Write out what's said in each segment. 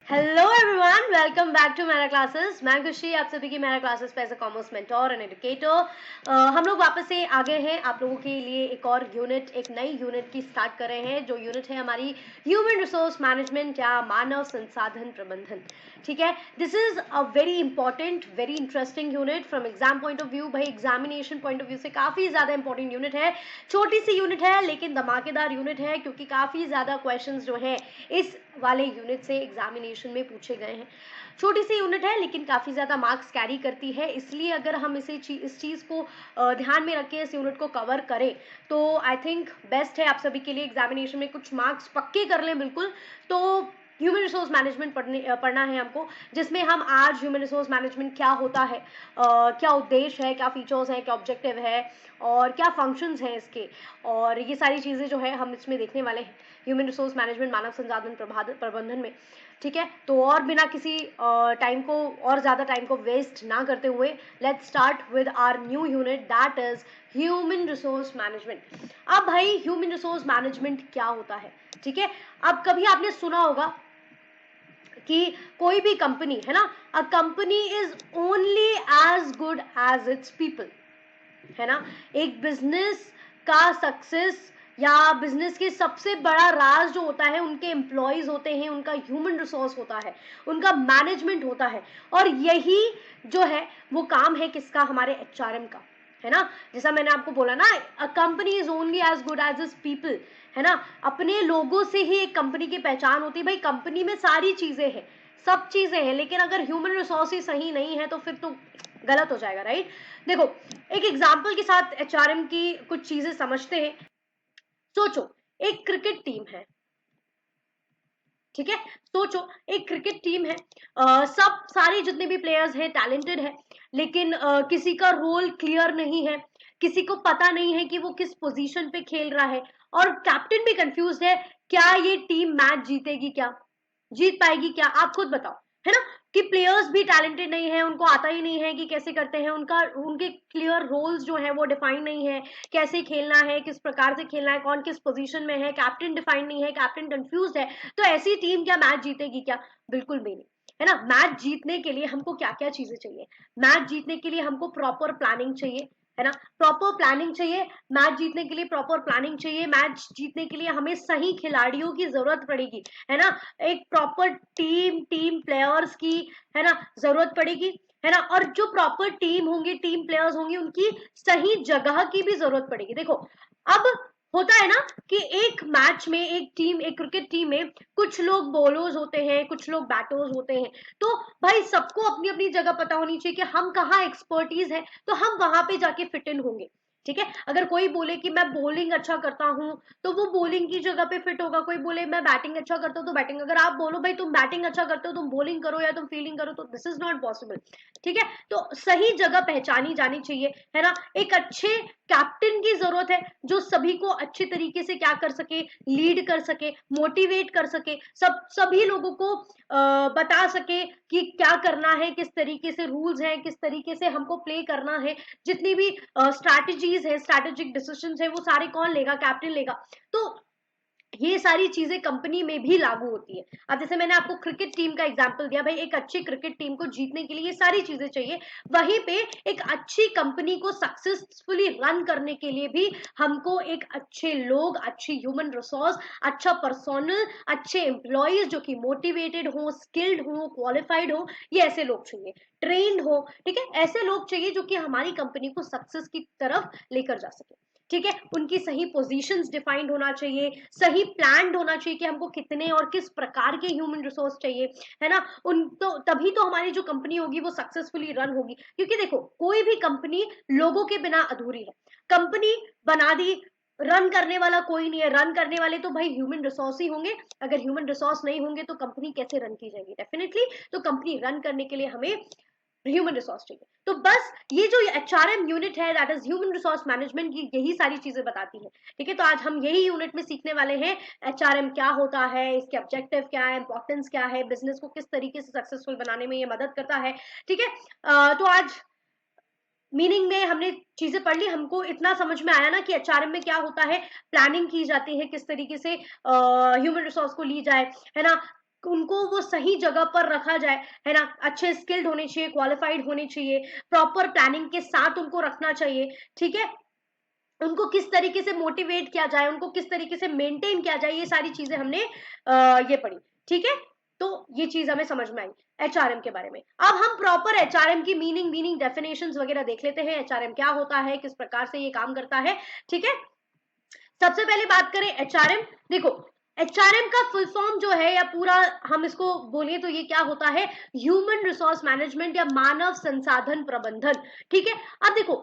Hello everyone, welcome back to मेरा classes. मैं खुशी आप सभी की मेरा क्लासेस पे as a commerce mentor and educator हम लोग वापस से आ गए हैं आप लोगों के लिए एक और यूनिट, एक नई यूनिट की स्टार्ट कर रहे हैं। जो यूनिट है हमारी ह्यूमन रिसोर्स मैनेजमेंट या मानव संसाधन प्रबंधन। ठीक है, this is a very important, very interesting unit from exam point of view. भाई एग्जामिनेशन पॉइंट ऑफ व्यू से काफी ज्यादा इंपॉर्टेंट यूनिट है। छोटी सी यूनिट है लेकिन धमाकेदार यूनिट है, क्योंकि काफी ज्यादा क्वेश्चंस जो है इस वाले यूनिट से एग्जामिनेशन में पूछे गए हैं। छोटी सी यूनिट है लेकिन काफ़ी ज़्यादा मार्क्स कैरी करती है, इसलिए अगर हम इस चीज़ को ध्यान में रख के इस यूनिट को कवर करें तो आई थिंक बेस्ट है आप सभी के लिए। एग्जामिनेशन में कुछ मार्क्स पक्के कर लें बिल्कुल। तो ह्यूमन रिसोर्स मैनेजमेंट पढ़ना है हमको, जिसमें हम आज ह्यूमन रिसोर्स मैनेजमेंट क्या होता है, क्या उद्देश्य है, क्या फीचर्स हैं, क्या ऑब्जेक्टिव है और क्या फंक्शंस हैं इसके, और ये सारी चीज़ें जो है हम इसमें देखने वाले हैं ह्यूमन रिसोर्स मैनेजमेंट मानव संसाधन प्रबंधन में। ठीक है, तो और बिना किसी टाइम को और ज़्यादा टाइम को वेस्ट ना करते हुए let's start with our new unit, that is human resource management. अब भाई ह्यूमन रिसोर्स मैनेजमेंट क्या होता है? ठीक है, अब कभी आपने सुना होगा कि कोई भी कंपनी है ना, a company is only as good as its people, है ना। एक बिजनेस का सक्सेस या बिजनेस के सबसे बड़ा राज जो होता है उनके एम्प्लॉयज होते हैं, उनका ह्यूमन रिसोर्स होता है, उनका मैनेजमेंट होता है। और यही जो है वो काम है किसका? हमारे एचआरएम का, है ना। जैसा मैंने आपको बोला ना, a company is only as good as is people, है ना। अपने लोगों से ही एक कंपनी की पहचान होती है। भाई कंपनी में सारी चीजें हैं, सब चीजें हैं, लेकिन अगर ह्यूमन रिसोर्स ही सही नहीं है तो फिर तो गलत हो जाएगा, राइट। देखो, एक एग्जाम्पल के साथ एचआरएम की कुछ चीजें समझते हैं। सोचो, एक क्रिकेट टीम है, ठीक है। सोचो, एक क्रिकेट टीम है, सब सारे जितने भी प्लेयर्स हैं टैलेंटेड है, लेकिन किसी का रोल क्लियर नहीं है, किसी को पता नहीं है कि वो किस पोजीशन पे खेल रहा है, और कैप्टन भी कंफ्यूज है। क्या ये टीम मैच जीतेगी? क्या जीत पाएगी? क्या आप खुद बताओ, है ना। कि प्लेयर्स भी टैलेंटेड नहीं है, उनको आता ही नहीं है कि कैसे करते हैं, उनके क्लियर रोल्स जो है वो डिफाइन नहीं है, कैसे खेलना है, किस प्रकार से खेलना है, कौन किस पोजीशन में है, कैप्टन डिफाइन नहीं है, कैप्टन कंफ्यूज है। तो ऐसी टीम क्या मैच जीतेगी? क्या बिल्कुल भी नहीं, है ना। मैच जीतने के लिए हमको क्या क्या चीजें चाहिए? मैच जीतने के लिए हमको प्रॉपर प्लानिंग चाहिए, है ना। प्रॉपर प्लानिंग चाहिए, मैच जीतने के लिए प्रॉपर प्लानिंग चाहिए। मैच जीतने के लिए हमें सही खिलाड़ियों की जरूरत पड़ेगी, है ना। एक प्रॉपर टीम प्लेयर्स की, है ना, जरूरत पड़ेगी, है ना। और जो प्रॉपर टीम होंगे, टीम प्लेयर्स होंगे, उनकी सही जगह की भी जरूरत पड़ेगी। देखो, अब होता है ना कि एक मैच में, एक क्रिकेट टीम में कुछ लोग बॉलर्स होते हैं, कुछ लोग बैटर्स होते हैं। तो भाई सबको अपनी अपनी जगह पता होनी चाहिए कि हम कहाँ एक्सपर्टीज है, तो हम वहां पे जाके फिट इन होंगे। ठीक है, अगर कोई बोले कि मैं बॉलिंग अच्छा करता हूँ तो वो बॉलिंग की जगह पे फिट होगा। कोई बोले मैं बैटिंग अच्छा करता हूँ तो बैटिंग। अगर आप बोलो भाई तुम बैटिंग अच्छा करते हो, तुम बॉलिंग करो या तुम फील्डिंग करो, तो दिस इज नॉट पॉसिबल। ठीक है, तो सही जगह पहचानी जानी चाहिए, है ना। एक अच्छे कैप्टन की जरूरत है जो सभी को अच्छे तरीके से क्या कर सके, लीड कर सके, मोटिवेट कर सके, सभी लोगों को बता सके कि क्या करना है, किस तरीके से रूल्स हैं, किस तरीके से हमको प्ले करना है। जितनी भी स्ट्रैटेजीज है, स्ट्रैटेजिक डिसीजंस है, वो सारे कौन लेगा? कैप्टन लेगा। तो ये सारी चीजें कंपनी में भी लागू होती है। अब जैसे मैंने आपको क्रिकेट टीम का एग्जांपल दिया, भाई एक अच्छी क्रिकेट टीम को जीतने के लिए ये सारी चीजें चाहिए। वहीं पे एक अच्छी कंपनी को सक्सेसफुली रन करने के लिए भी हमको एक अच्छे लोग, अच्छी ह्यूमन रिसोर्स, अच्छा पर्सोनल, अच्छे एम्प्लॉयज जो कि मोटिवेटेड हो, स्किल्ड हो, क्वालिफाइड हो, ये ऐसे लोग चाहिए, ट्रेन्ड हो। ठीक है, ऐसे लोग चाहिए जो कि हमारी कंपनी को सक्सेस की तरफ लेकर जा सके। ठीक है, उनकी सही पोजीशंस डिफाइंड होना चाहिए, सही प्लान्ड होना चाहिए कि हमको कितने और किस प्रकार के ह्यूमन रिसोर्स चाहिए, है ना। उन तो तभी तो हमारी जो कंपनी होगी वो सक्सेसफुली रन होगी। क्योंकि देखो, कोई भी कंपनी लोगों के बिना अधूरी है। कंपनी बना दी, रन करने वाला कोई नहीं है। रन करने वाले तो भाई ह्यूमन रिसोर्स ही होंगे। अगर ह्यूमन रिसोर्स नहीं होंगे तो कंपनी कैसे रन की जाएगी? डेफिनेटली। तो कंपनी रन करने के लिए हमें ह्यूमन रिसोर्स चाहिए। तो बस ये जो एचआरएम यूनिट है, that is human resource management की, यही सारी चीजें बताती है। ठीक है, तो आज हम यही यूनिट में सीखने वाले हैं एचआरएम क्या होता है, इसके ऑब्जेक्टिव क्या है, इंपॉर्टेंस क्या है, बिजनेस को किस तरीके से सक्सेसफुल बनाने में ये मदद करता है। ठीक है, तो आज मीनिंग में हमने चीजें पढ़ ली, हमको इतना समझ में आया ना कि एचआरएम में क्या होता है, प्लानिंग की जाती है, किस तरीके से ह्यूमन रिसोर्स को ली जाए, है ना। उनको वो सही जगह पर रखा जाए, है ना, अच्छे स्किल्ड होने चाहिए, क्वालिफाइड होने चाहिए, प्रॉपर प्लानिंग के साथ उनको रखना चाहिए, ठीक है। उनको किस तरीके से मोटिवेट किया जाए, उनको किस तरीके से मेंटेन किया जाए, ये सारी चीजें हमने ये पढ़ी, ठीक है। तो ये चीज हमें समझ में आई एचआरएम के बारे में। अब हम प्रॉपर एचआरएम की मीनिंग डेफिनेशंस वगैरह देख लेते हैं, एचआरएम क्या होता है, किस प्रकार से ये काम करता है, ठीक है। सबसे पहले बात करें एचआरएम, देखो एचआरएम का फुल फॉर्म जो है, या पूरा हम इसको बोलिए तो ये क्या होता है, ह्यूमन रिसोर्स मैनेजमेंट या मानव संसाधन प्रबंधन, ठीक है। अब देखो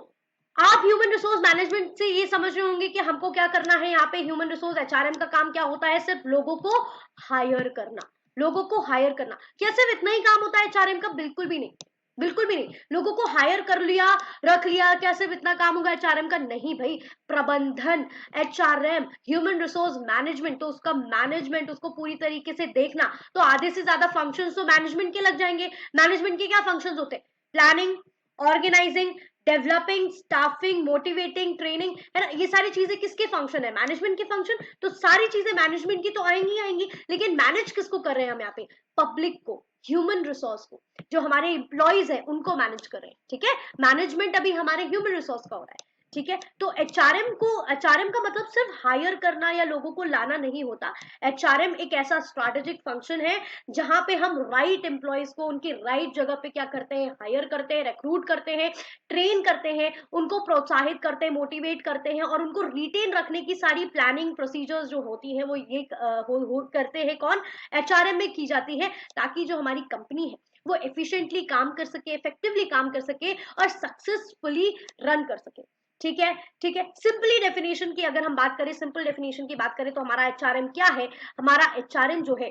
आप ह्यूमन रिसोर्स मैनेजमेंट से ये समझ रहे होंगे कि हमको क्या करना है यहाँ पे, ह्यूमन रिसोर्स एचआरएम का काम क्या होता है, सिर्फ लोगों को हायर करना, लोगों को हायर करना। क्या सिर्फ इतना ही काम होता है एचआरएम का? बिल्कुल भी नहीं, बिल्कुल भी नहीं। लोगों को हायर कर लिया, रख लिया, क्या सिर्फ इतना काम होगा एचआरएम का? नहीं भाई, प्रबंधन, एचआरएम, ह्यूमन रिसोर्स मैनेजमेंट, तो उसका मैनेजमेंट, उसको पूरी तरीके से देखना, तो आधे से ज्यादा फंक्शंस तो मैनेजमेंट के लग जाएंगे। मैनेजमेंट के क्या फंक्शंस होते हैं? Planning, organising, developing, staffing, motivating, training, है ना, ये सारी चीजें किसके फंक्शन है? मैनेजमेंट के फंक्शन। तो सारी चीजें मैनेजमेंट की तो आएंगी आएंगी, लेकिन मैनेज किसको कर रहे हैं हम यहाँ पे? पब्लिक को, ह्यूमन रिसोर्स को, जो हमारे एम्प्लॉयज है उनको मैनेज कर रहे हैं, ठीक है। मैनेजमेंट अभी हमारे ह्यूमन रिसोर्स का हो रहा है, ठीक है। तो एचआरएम का मतलब सिर्फ हायर करना या लोगों को लाना नहीं होता। एचआरएम एक ऐसा स्ट्रैटेजिक फंक्शन है जहां पे हम राइट एम्प्लॉयज को उनकी राइट जगह पे क्या करते हैं, हायर करते हैं, रिक्रूट करते हैं, ट्रेन करते हैं, उनको प्रोत्साहित करते हैं, मोटिवेट करते हैं, और उनको रिटेन रखने की सारी प्लानिंग प्रोसीजर्स जो होती है वो ये करते हैं कौन? एचआरएम में की जाती है, ताकि जो हमारी कंपनी है वो एफिशिएंटली काम कर सके, इफेक्टिवली काम कर सके और सक्सेसफुली रन कर सके, ठीक है, ठीक है। सिंपली डेफिनेशन की अगर हम बात करें, सिंपल डेफिनेशन की बात करें, तो हमारा एचआरएम क्या है? हमारा एचआरएम जो है,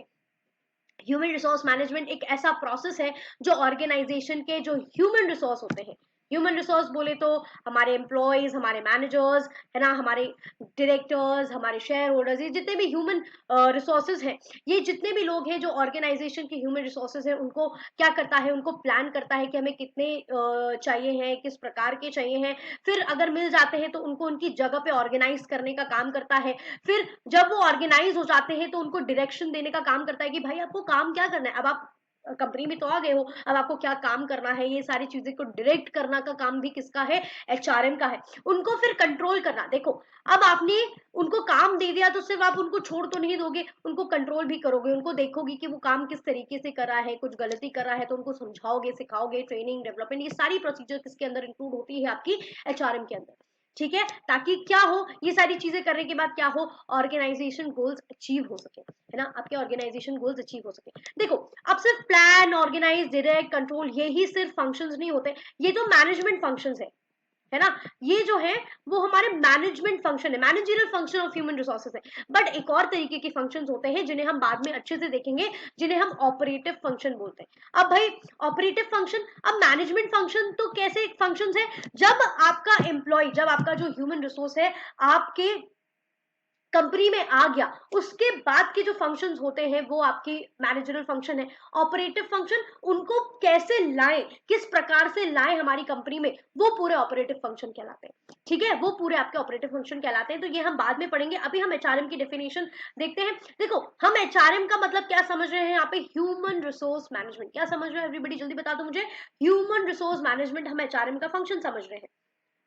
ह्यूमन रिसोर्स मैनेजमेंट, एक ऐसा प्रोसेस है जो ऑर्गेनाइजेशन के जो ह्यूमन रिसोर्स होते हैं, ह्यूमन रिसोर्स बोले तो हमारे एम्प्लॉयज, हमारे मैनेजर्स, है ना, हमारे डायरेक्टर्स, हमारे शेयर होल्डर्स, ये जितने भी ह्यूमन रिसोर्सेज हैं, ये जितने भी लोग हैं जो ऑर्गेनाइजेशन के ह्यूमन रिसोर्सेज हैं, उनको क्या करता है, उनको प्लान करता है कि हमें कितने चाहिए हैं, किस प्रकार के चाहिए हैं, फिर अगर मिल जाते हैं तो उनको उनकी जगह पे ऑर्गेनाइज करने का काम करता है, फिर जब वो ऑर्गेनाइज हो जाते हैं तो उनको डायरेक्शन देने का काम करता है कि भाई आपको काम क्या करना है, अब आप कंपनी में तो आ गए हो, अब आपको क्या काम करना है, ये सारी चीजें को डायरेक्ट करना का काम भी किसका है? एचआरएम का है। उनको फिर कंट्रोल करना, देखो अब आपने उनको काम दे दिया तो सिर्फ आप उनको छोड़ तो नहीं दोगे, उनको कंट्रोल भी करोगे, उनको देखोगे कि वो काम किस तरीके से कर रहा है, कुछ गलती कर रहा है तो उनको समझाओगे, सिखाओगे, ट्रेनिंग, डेवलपमेंट, ये सारी प्रोसीजर किसके अंदर इंक्लूड होती है? आपकी एचआरएम के अंदर, ठीक है। ताकि क्या हो, ये सारी चीजें करने के बाद क्या हो, ऑर्गेनाइजेशन गोल्स अचीव हो सके, है ना, आपके ऑर्गेनाइजेशन गोल्स अचीव हो सके। देखो अब सिर्फ प्लान, ऑर्गेनाइज, डायरेक्ट, कंट्रोल, यही सिर्फ फंक्शंस नहीं होते, ये तो मैनेजमेंट फंक्शंस है ना, ये जो है वो हमारे मैनेजमेंट फंक्शन है, managerial function of human resources है। बट एक और तरीके के फंक्शंस होते हैं जिन्हें हम बाद में अच्छे से देखेंगे, जिन्हें हम ऑपरेटिव फंक्शन बोलते हैं। अब भाई ऑपरेटिव फंक्शन, अब मैनेजमेंट फंक्शन तो कैसे फंक्शंस है? जब आपका एम्प्लॉय, जब आपका जो ह्यूमन रिसोर्स है आपके कंपनी में आ गया, उसके बाद के जो फंक्शंस होते हैं वो आपकी मैनेजरल फंक्शन है। ऑपरेटिव फंक्शन, उनको कैसे लाएं, किस प्रकार से लाएं हमारी कंपनी में, वो पूरे ऑपरेटिव फंक्शन कहलाते हैं, ठीक है, वो पूरे आपके ऑपरेटिव फंक्शन कहलाते हैं। तो ये हम बाद में पढ़ेंगे, अभी हम एचआरएम की डेफिनेशन देखते हैं। देखो हम एचआरएम का मतलब क्या समझ रहे हैं यहाँ पे? Human resource management. क्या समझ रहे हैं एवरीबडी? जल्दी बता दो मुझे। ह्यूमन रिसोर्स मैनेजमेंट हम एचआरएम का फंक्शन समझ रहे हैं,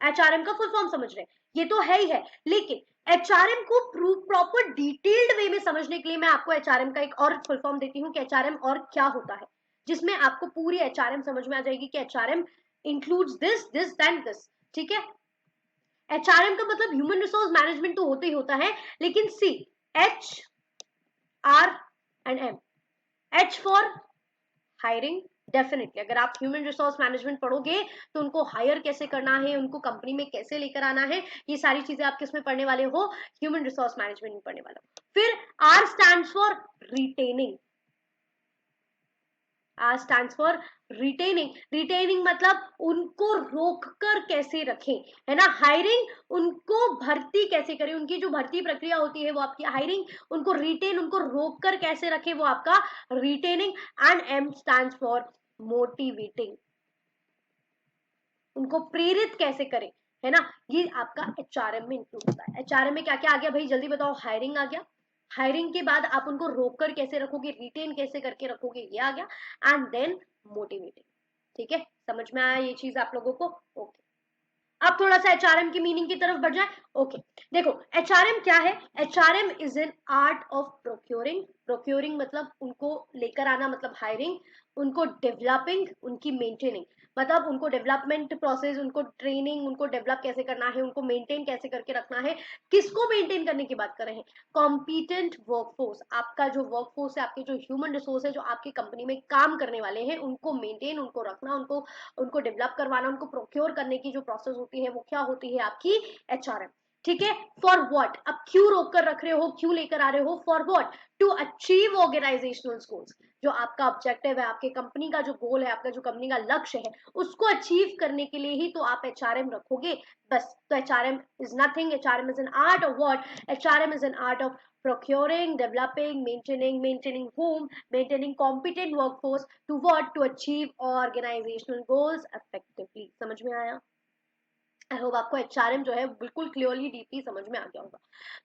एचआरएम का फुल फॉर्म समझ रहे हैं, ये तो है ही है। लेकिन एचआरएम को प्रॉपर डिटेल्ड वे में समझने के लिए मैं आपको एचआरएम का एक और फुल फॉर्म देती हूँ कि एचआरएम और क्या होता है, जिसमें आपको पूरी एचआरएम समझ में आ जाएगी कि HRM includes this this and this, ठीक है। एचआरएम का मतलब ह्यूमन रिसोर्स मैनेजमेंट तो होता ही होता है, लेकिन C, H R and M, H for hiring, definitely अगर आप ह्यूमन रिसोर्स मैनेजमेंट पढ़ोगे तो उनको हायर कैसे करना है, उनको कंपनी में कैसे लेकर आना है, ये सारी चीजें आप किस में पढ़ने वाले हो? ह्यूमन रिसोर्स मैनेजमेंट में पढ़ने वाले हो। फिर R stands for retaining, R stands for retaining, retaining मतलब उनको रोक कर कैसे रखें, है ना। हायरिंग, उनको भर्ती कैसे करें, उनकी जो भर्ती प्रक्रिया होती है वो आपकी हायरिंग। उनको रिटेन, उनको रोक कर कैसे रखें, वो आपका retaining. And M stands for motivating, उनको प्रेरित कैसे करें, है ना, ये आपका एचआरएम में इंक्लूड होता है। एचआरएम में क्या क्या आ गया भाई, जल्दी बताओ। हायरिंग आ गया, हायरिंग के बाद आप उनको रोक कर कैसे रखोगे, रिटेन कैसे करके रखोगे, ये आ गया। And then motivating. ठीक है, समझ में आया ये चीज आप लोगों को? ओके, अब थोड़ा सा एचआरएम की मीनिंग की तरफ बढ़ जाए। ओके, देखो एचआरएम क्या है? HRM is an art of procuring. Procuring मतलब उनको लेकर आना, मतलब हायरिंग, उनको डेवलपिंग, उनकी मेंटेनिंग, मतलब उनको डेवलपमेंट प्रोसेस, उनको ट्रेनिंग, उनको डेवलप कैसे करना है, उनको मेंटेन कैसे करके रखना है। किसको मेंटेन करने की बात कर रहे हैं? कॉम्पिटेंट वर्कफोर्स, आपका जो वर्कफोर्स है, आपके जो ह्यूमन रिसोर्स है, जो आपकी कंपनी में काम करने वाले हैं, उनको मेंटेन, उनको रखना, उनको डेवलप करवाना, उनको प्रोक्योर करने की जो प्रोसेस होती है वो क्या होती है? आपकी एचआरएम। ठीक है, फॉर व्हाट? अब क्यों रोक कर रख रहे हो, क्यों लेकर आ रहे हो? For what? To achieve organisational goals. जो आपका ऑब्जेक्टिव है, आपके कंपनी का जो गोल है, आपका जो कंपनी का लक्ष्य है, उसको अचीव करने के लिए ही तो आप एचआरएम रखोगे। बस, तो HRM is nothing, HRM is an art of what? HRM is an art of procuring, developing, maintaining whom, maintaining competent workforce to what? To achieve organizational goals effectively. समझ में आया? आई होप आपको HRM जो है बिल्कुल clearly deeply समझ में आ गया होगा।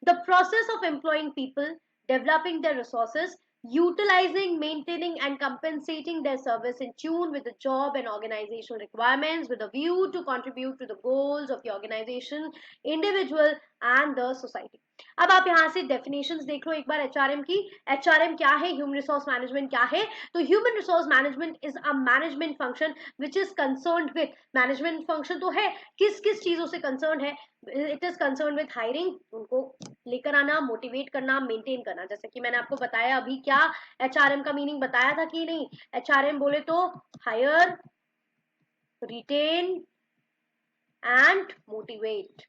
The process of employing people, developing their resources, utilizing, maintaining, and compensating their service in tune with the job and organizational requirements with a view to contribute to the goals of the organization, individual, and the society. अब आप यहाँ से definitions देख लो एक बार HRM की। HRM क्या है? Human resource management क्या है? तो human resource management is a management function which is concerned with, management function तो है, किस किस चीजों से कंसर्न है? It is concern with hiring, उनको लेकर आना, मोटिवेट करना, मेंटेन करना। जैसे कि मैंने आपको बताया अभी, क्या एचआरएम का मीनिंग बताया था कि नहीं? एचआरएम बोले तो हायर, रिटेन एंड मोटिवेट,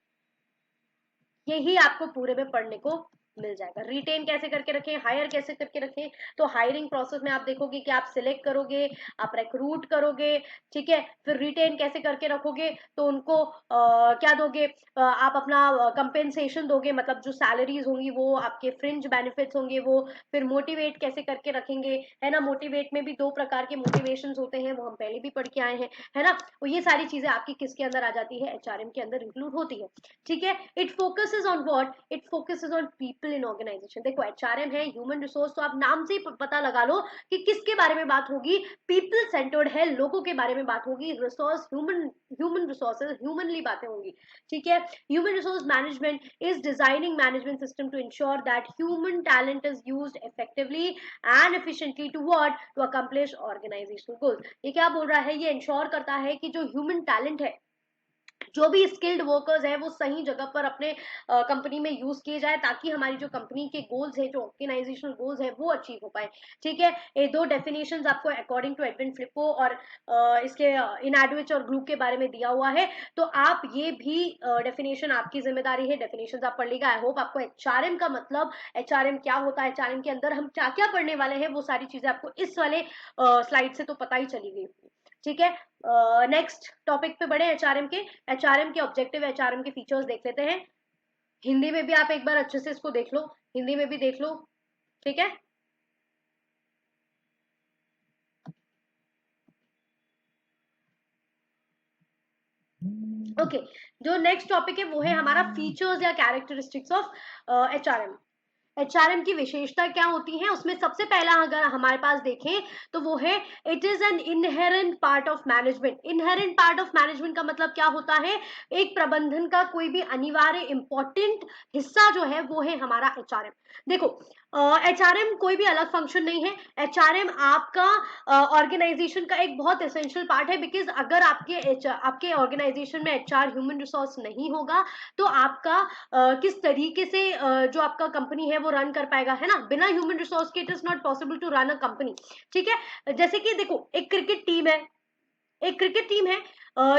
यही आपको पूरे में पढ़ने को मिल जाएगा। रिटेन कैसे करके रखें, हायर कैसे करके रखें? तो हायरिंग प्रोसेस में आप देखोगे कि आप सिलेक्ट करोगे, आप रिक्रूट करोगे, ठीक है। फिर रिटेन कैसे करके रखोगे? तो उनको क्या दोगे? आप अपना कंपेंसेशन दोगे, मतलब जो सैलरीज होंगी वो, आपके फ्रिंज बेनिफिट्स होंगे वो। फिर मोटिवेट कैसे करके रखेंगे, है ना? मोटिवेट में भी दो प्रकार के मोटिवेशन होते हैं, वो हम पहले भी पढ़ के आए हैं, है ना? तो ये सारी चीजें आपकी किसके अंदर आ जाती है? एचआरएम के अंदर इंक्लूड होती है। ठीक है, it focuses on what? It focuses on people in organisation. देखो एचआरएम है ह्यूमन रिसोर्स, तो आप नाम से ही पता लगा लो कि किसके बारे में बात होगी। पीपल सेंटर्ड है, लोगों के बारे में बात होगी। Resource human, human resources, humanly बातें होंगी। ठीक है, human resource management is designing management system to ensure that human talent is used effectively and efficiently to what? To accomplish organisational goals. ये क्या बोल रहा है? ये इंश्योर करता है कि जो ह्यूमन टैलेंट है, जो भी स्किल्ड वर्कर्स हैं, वो सही जगह पर अपने कंपनी में यूज किए जाए, ताकि हमारी जो कंपनी के गोल्स है, जो ऑर्गेनाइजेशनल गोल्स है, वो अचीव हो पाए। ठीक है, ये दो डेफिनेशंस आपको अकॉर्डिंग टू एडविन फ्लिपो और इसके इनएडविच और ग्रुप के बारे में दिया हुआ है। तो आप ये भी डेफिनेशन आपकी जिम्मेदारी है, डेफिनेशन आप पढ़ लीजिएगा। आई होप आपको एचआरएम का मतलब, एचआरएम क्या होता है, एचआरएम के अंदर हम क्या क्या पढ़ने वाले हैं, वो सारी चीजें आपको इस वाले स्लाइड से तो पता ही चली गई। ठीक है, नेक्स्ट टॉपिक पे बढ़े, एचआरएम के। एचआरएम के ऑब्जेक्टिव, एचआरएम के फीचर्स देख लेते हैं। हिंदी में भी आप एक बार अच्छे से इसको देख लो, हिंदी में भी देख लो। ठीक है, ओके। जो नेक्स्ट टॉपिक है वो है हमारा फीचर्स या कैरेक्टरिस्टिक्स ऑफ एचआरएम। एचआरएम की विशेषता क्या होती है? उसमें सबसे पहला अगर हमारे पास देखें तो वो है, it is an inherent part of management. Inherent part of management का मतलब क्या होता है? एक प्रबंधन का कोई भी अनिवार्य इंपॉर्टेंट हिस्सा जो है वो है हमारा एचआरएम। देखो एचआरएम कोई भी अलग फंक्शन नहीं है। एचआरएम आपका ऑर्गेनाइजेशन का एक बहुत एसेंशियल पार्ट है, बिकॉज अगर आपके ऑर्गेनाइजेशन में एचआर, ह्यूमन रिसोर्स नहीं होगा, तो आपका किस तरीके से जो आपका कंपनी है वो रन कर पाएगा, है ना? बिना ह्यूमन रिसोर्स के it is not possible to run a company. ठीक है, जैसे कि देखो एक क्रिकेट टीम है, एक क्रिकेट टीम है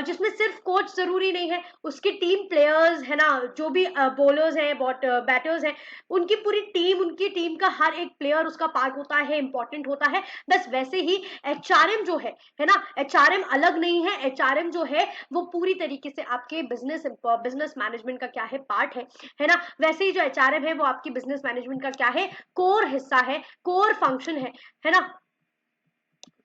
जिसमें सिर्फ कोच जरूरी नहीं है, उसकी टीम प्लेयर्स है ना, जो भी बॉलर्स हैं, बैटर्स हैं, उनकी पूरी टीम, उनकी टीम का हर एक प्लेयर उसका पार्ट होता है, इंपॉर्टेंट होता है। बस वैसे ही एचआरएम जो है ना, एचआरएम अलग नहीं है। एचआरएम जो है वो पूरी तरीके से आपके बिजनेस मैनेजमेंट का क्या है? पार्ट है ना? वैसे ही जो एचआरएम है वो आपकी बिजनेस मैनेजमेंट का क्या है? कोर हिस्सा है, कोर फंक्शन है ना?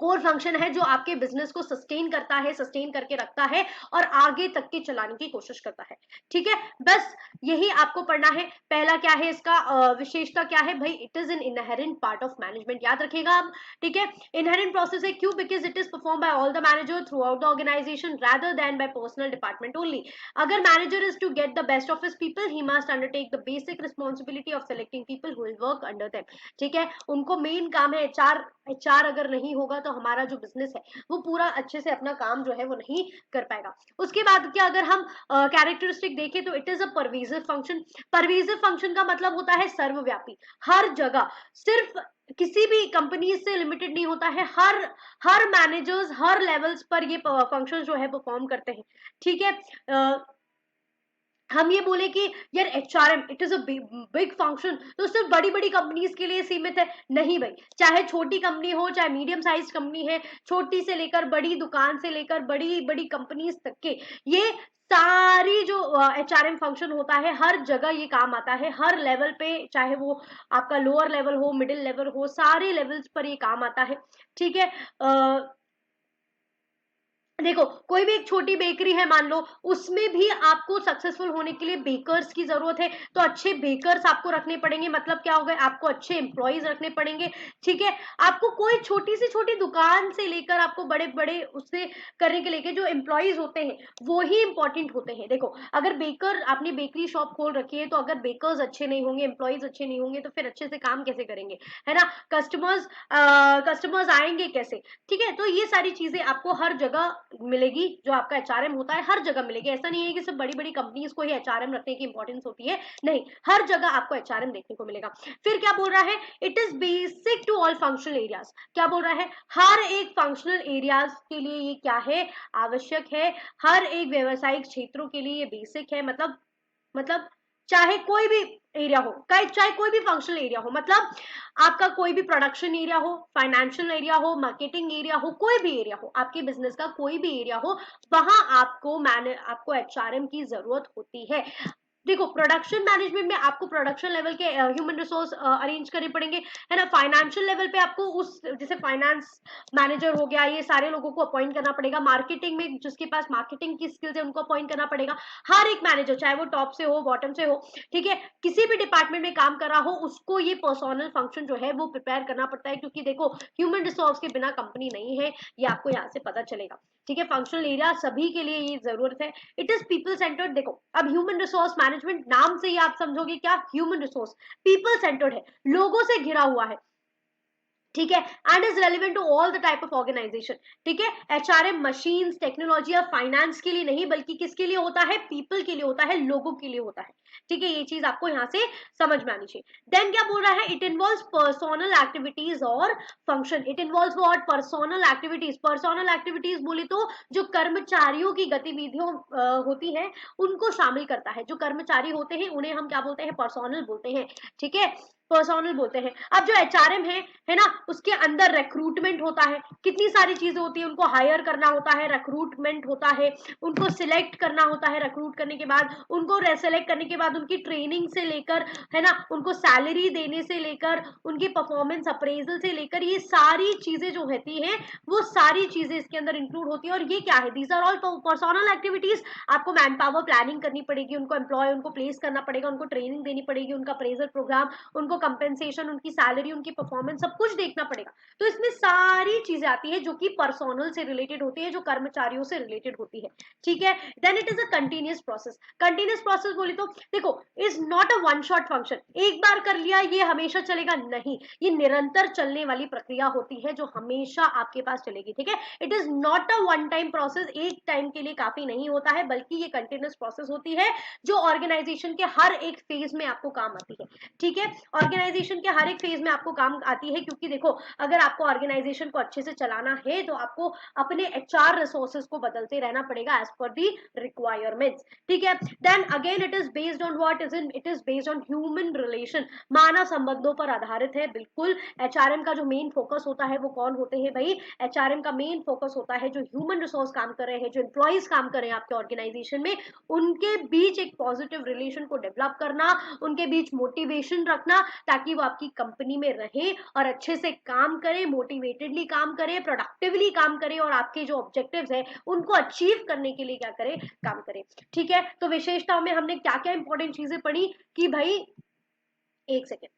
कोर फंक्शन है जो आपके बिजनेस को सस्टेन करता है, सस्टेन करके रखता है और आगे तक के चलाने की कोशिश करता है। ठीक है, बस यही आपको पढ़ना है। पहला क्या है इसका विशेषता क्या है भाई, it is an inherent part of management, याद रखिएगा आप। ठीक है, इनहेरेंट प्रोसेस है, क्यों? Because it is perform by all the manager throughout the organisation rather than by personnel department only. अगर manager is to get the best of his people, he must undertake the basic responsibility of selecting people who will work under them. ठीक है, उनको main काम है HR. HR अगर नहीं होगा तो हमारा जो बिजनेस है वो पूरा अच्छे से अपना काम जो है वो नहीं कर पाएगा। उसके बाद क्या, अगर हम कैरेक्टरिस्टिक देखें तो it is a pervasive function. Pervasive function का मतलब होता है सर्वव्यापी, हर जगह, सिर्फ किसी भी कंपनी से लिमिटेड नहीं होता है, हर मैनेजर्स हर लेवल्स पर ये फंक्शन जो है परफॉर्म करते हैं। ठीक है, हम ये बोले कि यार HRM it is a big function, तो सिर्फ बड़ी बड़ी कंपनीज के लिए सीमित है, नहीं भाई। चाहे छोटी कंपनी हो, चाहे मीडियम साइज कंपनी है, छोटी से लेकर बड़ी दुकान से लेकर बड़ी बड़ी कंपनीज तक के, ये सारी जो एचआरएम फंक्शन होता है हर जगह ये काम आता है, हर लेवल पे, चाहे वो आपका लोअर लेवल हो, मिडिल लेवल हो, सारे लेवल्स पर ये काम आता है। ठीक है, देखो कोई भी एक छोटी बेकरी है मान लो, उसमें भी आपको सक्सेसफुल होने के लिए बेकर्स की जरूरत है, तो अच्छे बेकर्स आपको रखने पड़ेंगे, मतलब क्या होगा, आपको अच्छे एम्प्लॉयज रखने पड़ेंगे। ठीक है, आपको कोई छोटी सी छोटी दुकान से लेकर आपको बड़े बड़े उससे करने के लेके जो एम्प्लॉयज होते हैं वो ही इंपॉर्टेंट होते हैं। देखो अगर बेकर, आपने बेकरी शॉप खोल रखी है, तो अगर बेकर्स अच्छे नहीं होंगे, एम्प्लॉयज अच्छे नहीं होंगे, तो फिर अच्छे से काम कैसे करेंगे, है ना? कस्टमर्स आएंगे कैसे? ठीक है, तो ये सारी चीजें आपको हर जगह मिलेगी, जो आपका एचआरएम होता है हर जगह मिलेगी। ऐसा नहीं है कि सिर्फ बड़ी बड़ी कंपनीज को ही एचआरएम रखने की इंपॉर्टेंस होती है, नहीं, हर जगह आपको एचआरएम देखने को मिलेगा। फिर क्या बोल रहा है, it is basic to all functional areas. क्या बोल रहा है, हर एक फंक्शनल एरियाज के लिए ये क्या है, आवश्यक है। हर एक व्यवसायिक क्षेत्रों के लिए ये बेसिक है, मतलब चाहे कोई भी एरिया हो, चाहे कोई भी फंक्शनल एरिया हो, मतलब आपका कोई भी प्रोडक्शन एरिया हो, फाइनेंशियल एरिया हो, मार्केटिंग एरिया हो, कोई भी एरिया हो, आपके बिजनेस का कोई भी एरिया हो, वहां आपको एचआरएम की जरूरत होती है। देखो प्रोडक्शन मैनेजमेंट में आपको प्रोडक्शन लेवल के ह्यूमन रिसोर्स अरेंज करने पड़ेंगे, है ना? फाइनेंशियल लेवल पे आपको उस, जैसे फाइनेंस मैनेजर हो गया, ये सारे लोगों को अपॉइंट करना पड़ेगा। मार्केटिंग में जिसके पास मार्केटिंग की स्किल्स है उनको अपॉइंट करना पड़ेगा। हर एक मैनेजर, चाहे वो टॉप से हो, बॉटम से हो, ठीक है, किसी भी डिपार्टमेंट में काम कर रहा हो, उसको ये पर्सोनल फंक्शन जो है वो प्रिपेयर करना पड़ता है, क्योंकि देखो ह्यूमन रिसोर्स के बिना कंपनी नहीं है, ये आपको यहाँ से पता चलेगा। ठीक है, फंक्शनल एरिया सभी के लिए ये जरूरत है। It is people centred. देखो अब ह्यूमन रिसोर्स मैनेजमेंट नाम से ही आप समझोगे क्या, ह्यूमन रिसोर्स पीपल सेंटर्ड है, लोगों से घिरा हुआ है। ठीक है, and is relevant to all the type of organisation. ठीक है, एचआरएम मशीन्स, टेक्नोलॉजी या फाइनेंस के लिए नहीं, बल्कि किसके लिए होता है, पीपल के लिए होता है, लोगों के लिए होता है। ठीक है, ये चीज आपको यहाँ से समझ में आनी चाहिए। देन क्या बोल रहा है, इट इन्वॉल्व्स पर्सनल एक्टिविटीज और function. It involves what, personal activities. Personal activities बोले तो जो कर्मचारियों की गतिविधियों होती है उनको शामिल करता है। जो कर्मचारी होते हैं उन्हें हम क्या बोलते हैं, पर्सनल बोलते हैं। ठीक है, पर्सनल बोलते हैं। अब जो एचआरएम है ना, उसके अंदर रिक्रूटमेंट होता है, कितनी सारी चीजें होती है, उनको हायर करना होता है, रिक्रूटमेंट होता है, उनको सिलेक्ट करना होता है, रिक्रूट करने के बाद उनको सेलेक्ट करने के बाद उनकी ट्रेनिंग से लेकर, है ना, उनको सैलरी देने से लेकर, उनकी परफॉर्मेंस अप्रेजल से लेकर, ये सारी चीजें जो होती हैं वो सारी चीजें इसके अंदर इंक्लूड होती है। और ये क्या है, these are all personal activities. आपको मैन पावर प्लानिंग करनी पड़ेगी, उनको एम्प्लॉय, उनको प्लेस करना पड़ेगा, उनको ट्रेनिंग देनी पड़ेगी, उनका अप्रेजल प्रोग्राम, उनको कंपेंसेशन, उनकी सैलरी, उनकी परफॉर्मेंस, सब कुछ देखना पड़ेगा। तो इसमें सारी चीजें आती है जो कि पर्सनल से रिलेटेड होती है, जो कर्मचारियों से रिलेटेड होती है। ठीक है, then it is a continuous process. Continuous process बोले तो देखो is not a one shot function, एक बार कर लिया ये हमेशा चलेगा, नहीं, ये निरंतर चलने वाली प्रक्रिया होती है जो हमेशा आपके पास चलेगी। ठीक है, it is not a one time process, एक टाइम के लिए काफी नहीं होता है, बल्कि ये कंटिन्यूअस प्रोसेस होती है जो ऑर्गेनाइजेशन के हर एक फेज में आपको काम आती है। ठीक है, ऑर्गेनाइजेशन के हर एक फेज में आपको काम आती है, क्योंकि देखो अगर आपको ऑर्गेनाइजेशन को अच्छे से चलाना है तो आपको अपने एचआर रिसोर्सेज को बदलते रहना पड़ेगा एज पर दी रिक्वायरमेंट्स। ठीक है, then again it is based on what is in, it is based on human relation, मानव संबंधों पर आधारित है। बिल्कुल, एचआरएम का जो मेन फोकस होता है वो कौन होते हैं भाई, एचआरएम का मेन फोकस होता है जो ह्यूमन रिसोर्स काम कर रहे हैं, जो एम्प्लॉयज काम कर रहे हैं आपके ऑर्गेनाइजेशन में, उनके बीच एक पॉजिटिव रिलेशन को डेवलप करना, उनके बीच मोटिवेशन रखना, ताकि वो आपकी कंपनी में रहे और अच्छे से काम करे, मोटिवेटेडली काम करे, प्रोडक्टिवली काम करे और आपके जो ऑब्जेक्टिव्स है उनको अचीव करने के लिए क्या करे, काम करे। ठीक है, तो विशेषताओं में हमने क्या क्या इंपॉर्टेंट चीजें पढ़ी कि भाई, एक सेकेंड,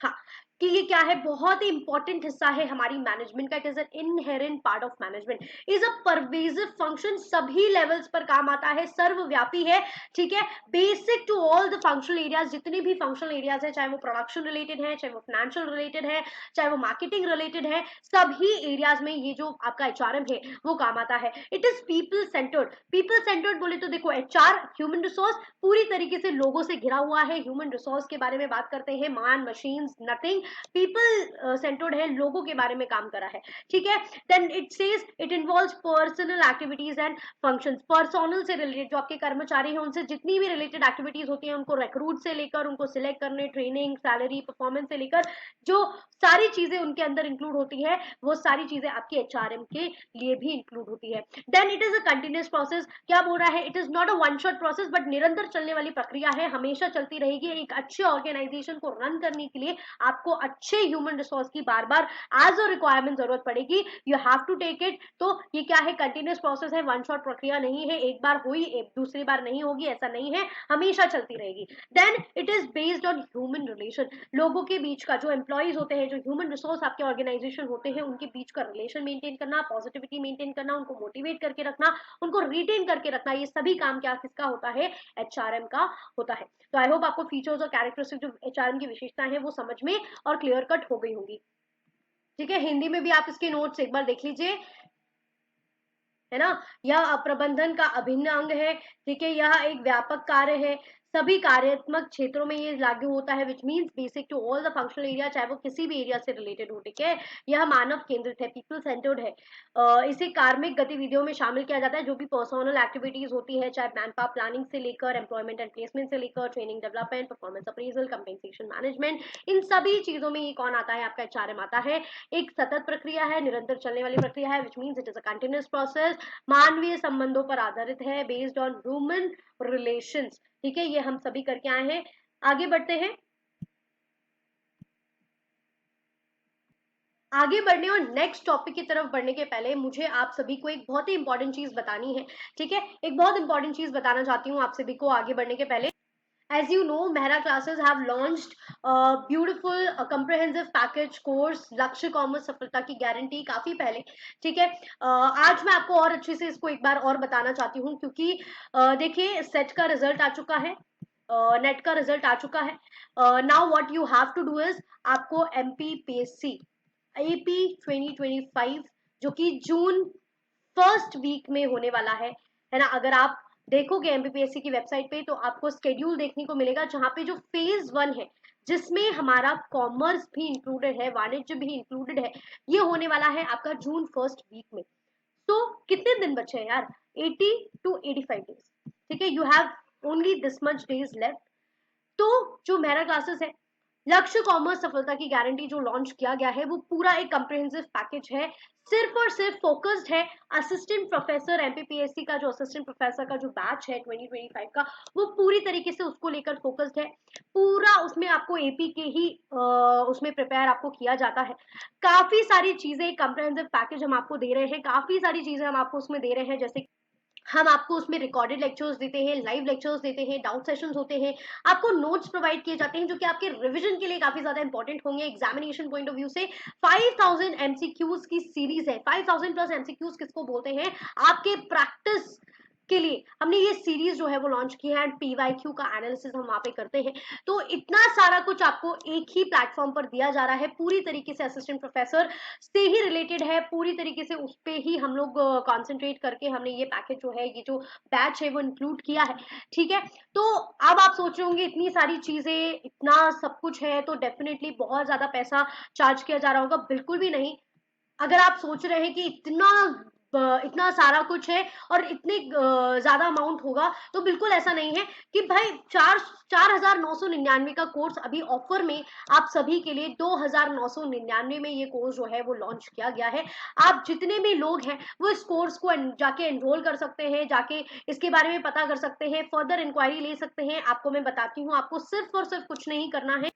हाँ, कि ये क्या है, बहुत ही इंपॉर्टेंट हिस्सा है हमारी मैनेजमेंट का। It is an inherent part of management, is a pervasive function, सभी लेवल्स पर काम आता है, सर्वव्यापी है। ठीक है, basic to all the functional areas, जितने भी फंक्शनल एरियाज है, चाहे वो प्रोडक्शन रिलेटेड है, चाहे वो फाइनेंशियल रिलेटेड है, चाहे वो मार्केटिंग रिलेटेड है, सभी एरियाज में ये जो आपका एचआरएम है वो काम आता है। It is people centred. People centred बोले तो देखो, एचआर ह्यूमन रिसोर्स पूरी तरीके से लोगों से घिरा हुआ है। ह्यूमन रिसोर्स के बारे में बात करते हैं, man machine nothing, people centred है, लोगों के बारे में काम करा है। ठीक है, then it says it involves personal activities and functions. Personal से रिलेटेड, जो आपके कर्मचारी हैं उनसे जितनी भी रिलेटेड एक्टिविटीज होती हैं, उनको रिक्रूट से लेकर उनको सिलेक्ट करने, ट्रेनिंग, सैलरी, परफॉर्मेंस से लेकर जो सारी चीजें उनके अंदर इंक्लूड होती है, वो सारी चीजें आपकी एचआरएम के लिए भी इंक्लूड होती है। Then it is a continuous process. क्या बोल रहा है, it is not a one shot process, but निरंतर चलने वाली प्रक्रिया है, हमेशा चलती रहेगी। एक अच्छे ऑर्गेनाइजेशन को रन करने के लिए आपको अच्छे ह्यूमन रिसोर्स की बार बार एज अ रिक्वायरमेंट जरूरत पड़ेगी, you have to take it. तो ये क्या है, कंटिन्यूअस प्रोसेस है, वन शॉट प्रक्रिया नहीं है, एक बार हुई एक दूसरी बार नहीं होगी, ऐसा नहीं है, हमेशा चलती रहेगी। Then it is based on human relation, लोगों के बीच का, जो एम्प्लॉइज होते हैं, जो ह्यूमन रिसोर्स आपके ऑर्गेनाइजेशन होते हैं, उनके बीच का रिलेशन मेंटेन करना, पॉजिटिविटी मेंटेन करना, उनको मोटिवेट करके रखना, उनको रिटेन करके रखना, ये सभी काम क्या किसका होता है, एचआरएम का होता है। तो आई होप आपको फीचर्स और कैरेक्टरिस्टिक जो एचआरएम की विशेषताएं हैं वो समझ में और क्लियर कट हो गई होंगी। ठीक है, हिंदी में भी आप इसके नोट्स एक बार देख लीजिए, है ना। यह प्रबंधन का अभिन्न अंग है। ठीक है, यह एक व्यापक कार्य है, सभी कार्यात्मक क्षेत्रों में ये लागू होता है, which means basic to all the functional area, चाहे वो किसी भी एरिया से रिलेटेड हो। ठीक है, यह मानव केंद्रित है, पीपल सेंटर्ड है। इसे कार्मिक गतिविधियों में शामिल किया जाता है, जो भी पर्सनल एक्टिविटीज होती है, चाहे मैन पावर प्लानिंग से लेकर एम्प्लॉयमेंट एंड प्लेसमेंट से लेकर training development, performance appraisal, compensation management, इन सभी चीजों में ये कौन आता है, आपका एचआरएम आता है। एक सतत प्रक्रिया है, निरंतर चलने वाली प्रक्रिया है, which means it is a continuous process, मानवीय संबंधों पर आधारित है, बेस्ड ऑन ह्यूमन रिलेशंस। ठीक है, ये हम सभी करके आए हैं। आगे बढ़ते हैं, आगे बढ़ने और नेक्स्ट टॉपिक की तरफ बढ़ने के पहले मुझे आप सभी को एक बहुत ही इंपॉर्टेंट चीज बतानी है। ठीक है, एक बहुत इंपॉर्टेंट चीज बताना चाहती हूँ आप सभी को आगे बढ़ने के पहले। As you know, Mehra classes have launched a beautiful comprehensive package course लक्ष्य कॉमर्स सफलता की गारंटी, काफी पहले। ठीक है, आज मैं आपको और अच्छे से इसको एक बार और बताना चाहती हूँ, क्योंकि देखिए, सेट का रिजल्ट आ चुका है, नेट का रिजल्ट आ चुका है। Now what you have to do is, आपको एमपीपीएससी एपी 2025 जो कि जून फर्स्ट वीक में होने वाला है ना। अगर आप देखोगे एमपीपीएससी की वेबसाइट पे तो आपको स्केड्यूल देखने को मिलेगा, जहां पे जो फेज 1 है, जिसमें हमारा कॉमर्स भी इंक्लूडेड है, वाणिज्य भी इंक्लूडेड है, ये होने वाला है आपका जून फर्स्ट वीक में। तो कितने दिन बचे हैं यार, 80 to 85 डेज। ठीक है, you have only this much days left. तो जो मेरा क्लासेस है, लक्ष्य कॉमर्स सफलता की गारंटी जो लॉन्च किया गया है, वो पूरा एक कंप्रिहेंसिव पैकेज है, सिर्फ और सिर्फ फोकस्ड है असिस्टेंट प्रोफेसर एमपीपीएससी का, जो असिस्टेंट प्रोफेसर का जो बैच है 2025 का, वो पूरी तरीके से उसको लेकर फोकस्ड है। पूरा उसमें आपको एपी के ही उसमें प्रिपेयर आपको किया जाता है। काफी सारी चीजें, कंप्रिहेंसिव पैकेज हम आपको दे रहे हैं, काफी सारी चीजें हम आपको उसमें दे रहे हैं, जैसे हम आपको उसमें रिकॉर्डेड लेक्चर्स देते हैं, लाइव लेक्चर्स देते हैं, डाउट सेशंस होते हैं, आपको नोट्स प्रोवाइड किए जाते हैं, जो कि आपके रिवीजन के लिए काफी ज्यादा इंपॉर्टेंट होंगे एग्जामिनेशन पॉइंट ऑफ व्यू से। 5000 एमसीक्यूज की सीरीज है, 5000 प्लस एमसीक्यूज किसको बोलते हैं, आपके प्रैक्टिस के लिए हमने ये सीरीज जो है वो लॉन्च की है, एंड पीवाईक्यू का एनालिसिस हम वहां पे करते हैं। तो इतना सारा कुछ आपको एक ही प्लेटफॉर्म पर दिया जा रहा है, पूरी तरीके से असिस्टेंट प्रोफेसर से ही रिलेटेड है, पूरी तरीके से उस पे ही हम लोग कॉन्सेंट्रेट करके हमने ये पैकेज जो है, ये जो बैच है वो इंक्लूड किया है। ठीक है, तो अब आप सोच रहे होंगे इतनी सारी चीजें, इतना सब कुछ है, तो डेफिनेटली बहुत ज्यादा पैसा चार्ज किया जा रहा होगा। बिल्कुल भी नहीं। अगर आप सोच रहे हैं कि इतना सारा कुछ है और इतने ज्यादा अमाउंट होगा, तो बिल्कुल ऐसा नहीं है। कि भाई 4999 का कोर्स अभी ऑफर में आप सभी के लिए 2999 में ये कोर्स जो है वो लॉन्च किया गया है। आप जितने भी लोग हैं वो इस कोर्स को जाके एनरोल कर सकते हैं, जाके इसके बारे में पता कर सकते हैं, फर्दर इंक्वायरी ले सकते हैं। आपको मैं बताती हूँ, आपको सिर्फ और सिर्फ कुछ नहीं करना है,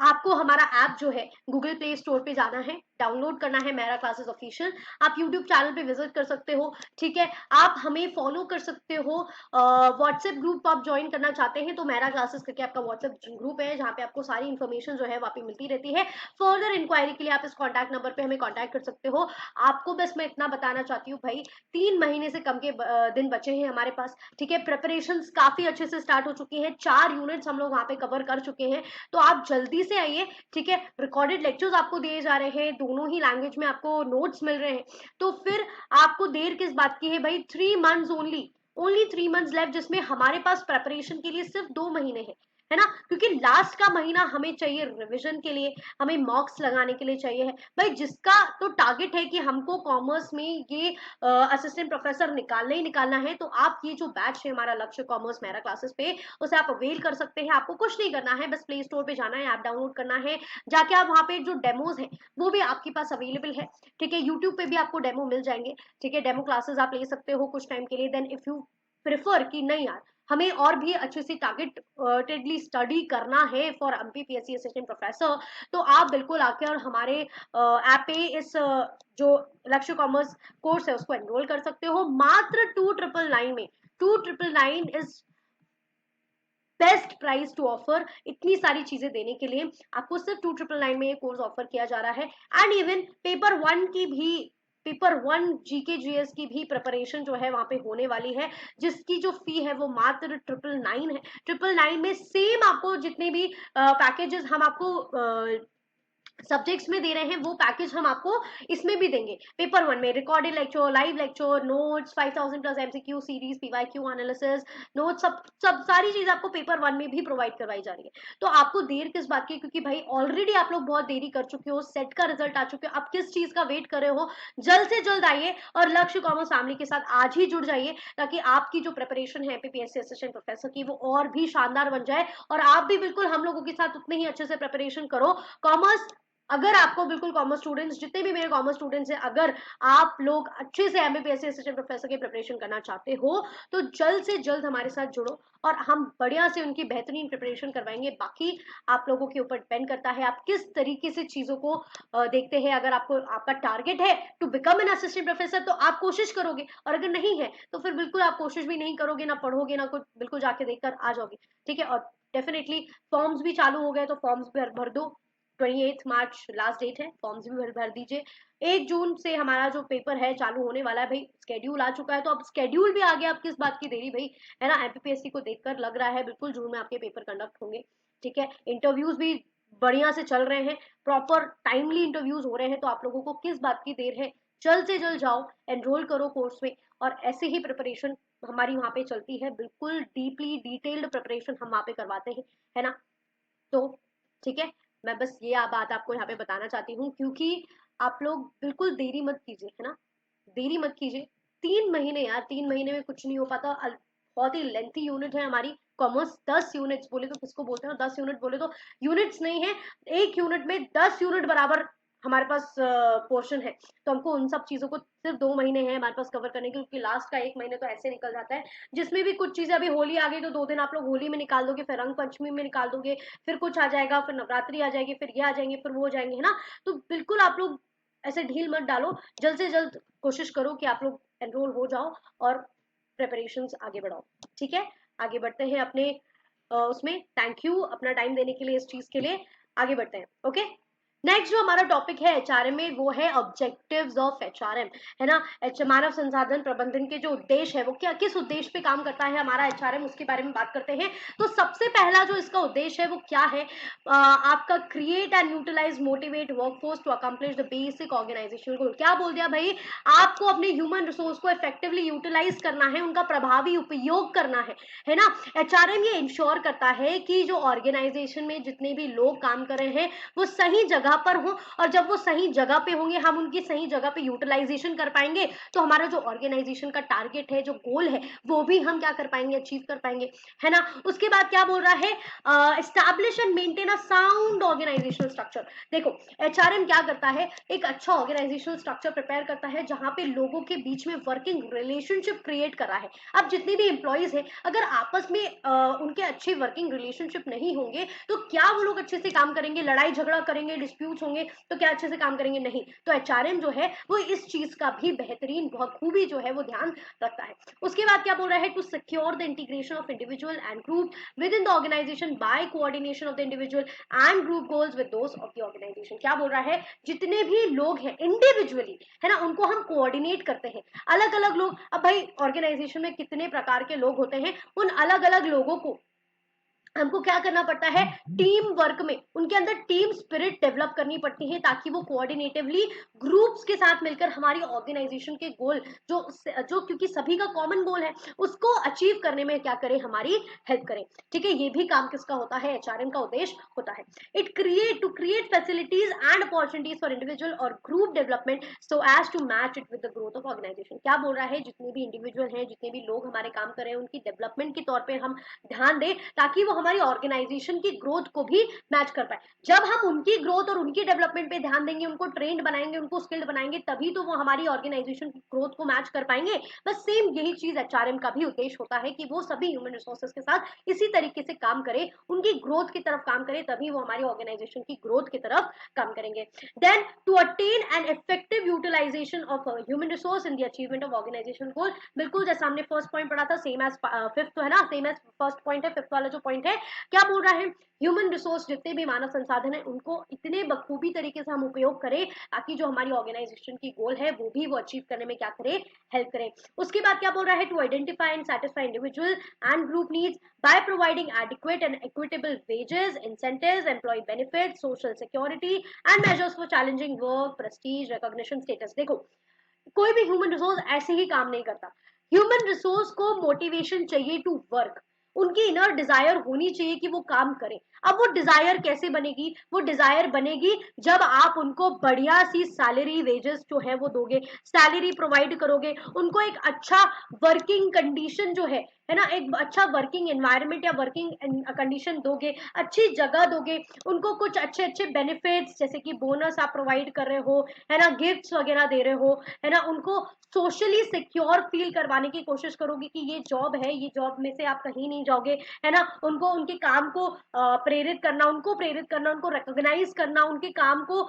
आपको हमारा ऐप जो है गूगल प्ले स्टोर पे जाना है, डाउनलोड करना है मेरा क्लासेस ऑफिशियल। आप यूट्यूब चैनल पे विजिट कर सकते हो, ठीक है। आप हमें फॉलो कर सकते हो। व्हाट्सएप ग्रुप आप ज्वाइन करना चाहते हैं तो मेरा क्लासेस करके आपका व्हाट्सएप ग्रुप है, जहाँ पे आपको सारी इन्फॉर्मेशन जो है वहाँ पे मिलती रहती है। फर्दर इंक्वायरी के लिए आप इस कॉन्टैक्ट नंबर पे हमें कॉन्टैक्ट कर सकते हो। आपको बस मैं इतना बताना चाहती हूँ भाई, 3 महीने से कम के दिन बचे हैं हमारे पास, ठीक है। प्रिपरेशन काफी अच्छे से स्टार्ट हो चुकी है, 4 यूनिट्स हम लोग वहाँ पे कवर कर चुके हैं। तो आप जल्दी से आइए, ठीक है। रिकॉर्डेड लेक्चर्स आपको दिए जा रहे हैं, दोनों ही लैंग्वेज में आपको नोट्स मिल रहे हैं। तो फिर आपको देर किस बात की है भाई? 3 मंथ्स ओनली 3 मंथ्स लेफ्ट, जिसमें हमारे पास प्रेपरेशन के लिए सिर्फ 2 महीने है ना। क्योंकि लास्ट का महीना हमें चाहिए रिविजन के लिए, हमें मॉक्स लगाने के लिए चाहिए है भाई। जिसका तो टारगेट है कि हमको कॉमर्स में ये असिस्टेंट प्रोफेसर निकालना ही निकालना है, तो आप ये जो बैच है हमारा लक्ष्य कॉमर्स मेरा क्लासेस पे, उसे आप अवेल कर सकते हैं। आपको कुछ नहीं करना है, बस प्ले स्टोर पे जाना है, ऐप डाउनलोड करना है, जाके आप वहाँ पे जो डेमोज है वो भी आपके पास अवेलेबल है, ठीक है। यूट्यूब पे भी आपको डेमो मिल जाएंगे, ठीक है। डेमो क्लासेस आप ले सकते हो कुछ टाइम के लिए। देन इफ यू प्रेफर कि नहीं यार, हमें और भी अच्छे से टारगेटेडली स्टडी करना है फॉर एमपीपीएससी असिस्टेंट प्रोफेसर, तो आप बिल्कुल आके और हमारे ऐप पे इस जो लक्ष्य कॉमर्स कोर्स है उसको एनरोल कर सकते हो, मात्र 2999 में। 2999 is best price to offer. इतनी सारी चीजें देने के लिए आपको सिर्फ 2999 में ये कोर्स ऑफर किया जा रहा है। And even paper 1 GK GS की भी प्रिपरेशन जो है वहां पे होने वाली है, जिसकी जो फी है वो मात्र 999 है। 999 में सेम आपको जितने भी पैकेजेस हम आपको सब्जेक्ट्स में दे रहे हैं, वो पैकेज हम आपको इसमें भी देंगे। पेपर 1 में recorded lecture, live lecture, notes, 5000 plus MCQ series, PYQ analysis, notes, सब सब सारी चीज आपको पेपर 1 में भी प्रोवाइड करवाई जा रही है। तो आपको देर किस बात की? क्योंकि भाई ऑलरेडी आप लोग बहुत देरी कर चुके हो, सेट का रिजल्ट आ चुके हो, आप किस चीज का वेट कर रहे हो? जल्द से जल्द आइए और लक्ष्य कॉमर्स फैमिली के साथ आज ही जुड़ जाइए, ताकि आपकी जो प्रिपरेशन है एमपीपीएससी असिस्टेंट प्रोफेसर की वो और भी शानदार बन जाए, और आप भी बिल्कुल हम लोगों के साथ उतने ही अच्छे से प्रिपरेशन करो। कॉमर्स, अगर आपको बिल्कुल कॉमर्स स्टूडेंट्स, जितने भी मेरे कॉमर्स स्टूडेंट्स हैं, अगर आप लोग अच्छे से एमबीबीएस असिस्टेंट प्रोफेसर की प्रिपरेशन करना चाहते हो, तो जल्द से जल्द हमारे साथ जुड़ो और हम बढ़िया से उनकी बेहतरीन प्रिपरेशन करवाएंगे। बाकी आप लोगों के ऊपर डिपेंड करता है आप किस तरीके से चीजों को देखते हैं। अगर आपको आपका टारगेट है to become an assistant professor, तो आप कोशिश करोगे, और अगर नहीं है तो फिर बिल्कुल आप कोशिश भी नहीं करोगे, ना पढ़ोगे, ना कुछ, बिल्कुल जाके देखकर आ जाओगे, ठीक है। और डेफिनेटली फॉर्म्स भी चालू हो गए, तो फॉर्म्स भर दो। 28 मार्च लास्ट डेट है, फॉर्म्स भी भर दीजिए। 1 जून से हमारा जो पेपर है चालू होने वाला है भाई। स्केड्यूल आ चुका है, तो अब स्केड्यूल भी आ गया, अब किस बात की देरी भाई, है ना। एमपीपीएससी को देखकर लग रहा है बिल्कुल जून में आपके पेपर कंडक्ट होंगे, ठीक है। इंटरव्यूज भी बढ़िया से चल रहे हैं, प्रॉपर टाइमली इंटरव्यूज हो रहे हैं, तो आप लोगों को किस बात की देर है? जल्द से जल्द जाओ, एनरोल करो कोर्स में, और ऐसे ही प्रिपरेशन हमारी वहाँ पे चलती है, बिल्कुल डीपली डिटेल्ड प्रिपरेशन हम वहाँ पे करवाते हैं, है ना। तो ठीक है, मैं बस ये बात आपको यहाँ पे बताना चाहती हूँ, क्योंकि आप लोग बिल्कुल देरी मत कीजिए, है ना। देरी मत कीजिए। 3 महीने यार, 3 महीने में कुछ नहीं हो पाता। बहुत ही लेंथी यूनिट है हमारी कॉमर्स। 10 यूनिट्स बोले तो किसको बोलते हैं, 10 यूनिट बोले तो यूनिट्स नहीं है, एक यूनिट में 10 यूनिट बराबर हमारे पास पोर्शन है। तो हमको उन सब चीजों को सिर्फ 2 महीने हैं हमारे पास कवर करने के, क्योंकि लास्ट का 1 महीने तो ऐसे निकल जाता है, जिसमें भी कुछ चीजें, अभी होली आ गई तो 2 दिन आप लोग होली में निकाल दोगे, फिर रंग पंचमी में निकाल दोगे, फिर कुछ आ जाएगा, फिर नवरात्रि आ जाएगी, फिर ये आ जाएंगे, फिर वो हो जाएंगे, है ना। तो बिल्कुल आप लोग ऐसे ढील मत डालो, जल्द से जल्द कोशिश करो कि आप लोग एनरोल हो जाओ और प्रिपरेशन आगे बढ़ाओ, ठीक है। आगे बढ़ते हैं अपने उसमें। थैंक यू अपना टाइम देने के लिए, इस चीज के लिए। आगे बढ़ते हैं, ओके। नेक्स्ट जो हमारा टॉपिक है एचआरएम में, वो है ऑब्जेक्टिव्स ऑफ एचआरएम, है ना। मानव संसाधन प्रबंधन के जो उद्देश्य है, वो क्या, किस उद्देश्य पे काम करता है हमारा एचआरएम, उसके बारे में बात करते हैं। तो सबसे पहला जो इसका उद्देश्य है वो क्या है? आपका create and utilise motivate workforce to accomplish the basic organisation goal. क्या बोल दिया भाई? आपको अपने ह्यूमन रिसोर्स को इफेक्टिवली यूटिलाइज करना है, उनका प्रभावी उपयोग करना है ना। एचआरएम ये इंश्योर करता है कि जो ऑर्गेनाइजेशन में जितने भी लोग काम कर रहे हैं, वो सही जगह जगह पर हो, और जब वो सही जगह पे होंगे, हम उनकी सही जगह पे यूटिलाइजेशन कर पाएंगे, तो हमारा जो ऑर्गेनाइजेशन का टारगेट है, जो गोल है, वो भी हम क्या कर पाएंगे, अचीव कर पाएंगे, है ना। उसके बाद क्या बोल रहा है, establish and maintain a sound organisational structure. देखो एचआरएम क्या करता है, एक अच्छा ऑर्गेनाइजेशनल स्ट्रक्चर प्रिपेयर करता है जहां पे लोगों के बीच में वर्किंग रिलेशनशिप क्रिएट करा है। अब जितने भी एम्प्लॉइज हैं, अगर आपस में उनके अच्छे वर्किंग रिलेशनशिप नहीं होंगे, तो क्या वो लोग अच्छे से काम करेंगे, लड़ाई झगड़ा करेंगे, डिस्प्यूट्स होंगे, तो क्या अच्छे से काम करेंगे, नहीं। तो एचआरएम जो है वो इस चीज का भी बेहतरीन बखूबी जो है वो ध्यान रखता है। उसके बाद क्या बोल रहा है, to secure the integration of individual and group within the organisation by coordination of the individual and group goals with those of the organisation. क्या बोल रहा है, जितने भी लोग हैं इंडिविजुअली, है ना, उनको हम कोऑर्डिनेट करते हैं। अलग अलग लोग, अब भाई ऑर्गेनाइजेशन में कितने प्रकार के लोग होते हैं, उन अलग अलग लोगों को हमको क्या करना पड़ता है, टीम वर्क में उनके अंदर टीम स्पिरिट डेवलप करनी पड़ती है, ताकि वो कोऑर्डिनेटिवली ग्रुप्स के साथ मिलकर हमारी ऑर्गेनाइजेशन के गोल जो क्योंकि सभी का कॉमन गोल है, उसको अचीव करने में क्या करें, हमारी हेल्प करें। ठीक है, ये भी काम किसका होता है, एचआरएम का उद्देश्य होता है। It create to create facilities and opportunities for individual और group development so as to match it with the growth of organisation. क्या बोल रहा है, जितने भी इंडिविजुअल हैं, जितने भी लोग हमारे काम कर रहे हैं, उनकी डेवलपमेंट के तौर पर हम ध्यान दें, ताकि वो हमारी ऑर्गेनाइजेशन की ग्रोथ को भी मैच कर पाए। जब हम उनकी ग्रोथ और उनकी डेवलपमेंट पे ध्यान देंगे, उनको ट्रेंड बनाएंगे, उनको स्किल्ड बनाएंगे, तभी तो वो हमारी ऑर्गेनाइजेशन की ग्रोथ को मैच कर पाएंगे। बस सेम यही चीज एचआरएम का भी उद्देश्य होता है कि वो सभी ह्यूमन रिसोर्सेज के साथ इसी तरीके से काम करे, उनकी ग्रोथ की तरफ काम करे, तभी वो हमारी ऑर्गेनाइजेशन की ग्रोथ की तरफ काम करेंगे। Then to attain an effective utilisation of human resource in the achievement of organisation goal. बिल्कुल जैसा हमने फर्स्ट पॉइंट पढ़ा था, सेम एज फिफ्थ है ना, सेम एज फर्स्ट पॉइंट है, फिफ्थ वाला जो पॉइंट है, क्या बोल रहा है, ह्यूमन रिसोर्स जितने भी मानव संसाधन है, उनको इतने बखूबी तरीके से हम उपयोग करें, ताकि जो हमारी ऑर्गेनाइजेशन की गोल है वो भी वो अचीव करने में क्या करे, हेल्प करें। उसके बाद क्या बोल रहा है, to identify and satisfy individual and group needs by providing adequate and equitable wages, incentives, employ benefit, social security and measures for challenging work, prestige, recognition, status. देखो कोई भी ह्यूमन रिसोर्स ऐसे ही काम नहीं करता। ह्यूमन रिसोर्स को motivation चाहिए to work, उनकी इनर डिजायर होनी चाहिए कि वो काम करें। अब वो डिजायर कैसे बनेगी, वो डिजायर बनेगी जब आप उनको बढ़िया सी सैलरी वेजेस जो है वो दोगे, सैलरी प्रोवाइड करोगे, उनको एक अच्छा वर्किंग कंडीशन जो है ना, एक अच्छा वर्किंग एनवायरनमेंट या वर्किंग कंडीशन दोगे, अच्छी जगह दोगे, उनको कुछ अच्छे अच्छे बेनिफिट्स जैसे कि बोनस आप प्रोवाइड कर रहे हो, है ना, गिफ्ट्स वगैरह दे रहे हो, है ना, उनको सोशली सिक्योर फील करवाने की कोशिश करोगे कि ये जॉब है, ये जॉब में से आप कहीं नहीं जाओगे, है ना, उनको उनके काम को प्रेरित करना, उनको रिकॉग्नाइज करना, उनके काम को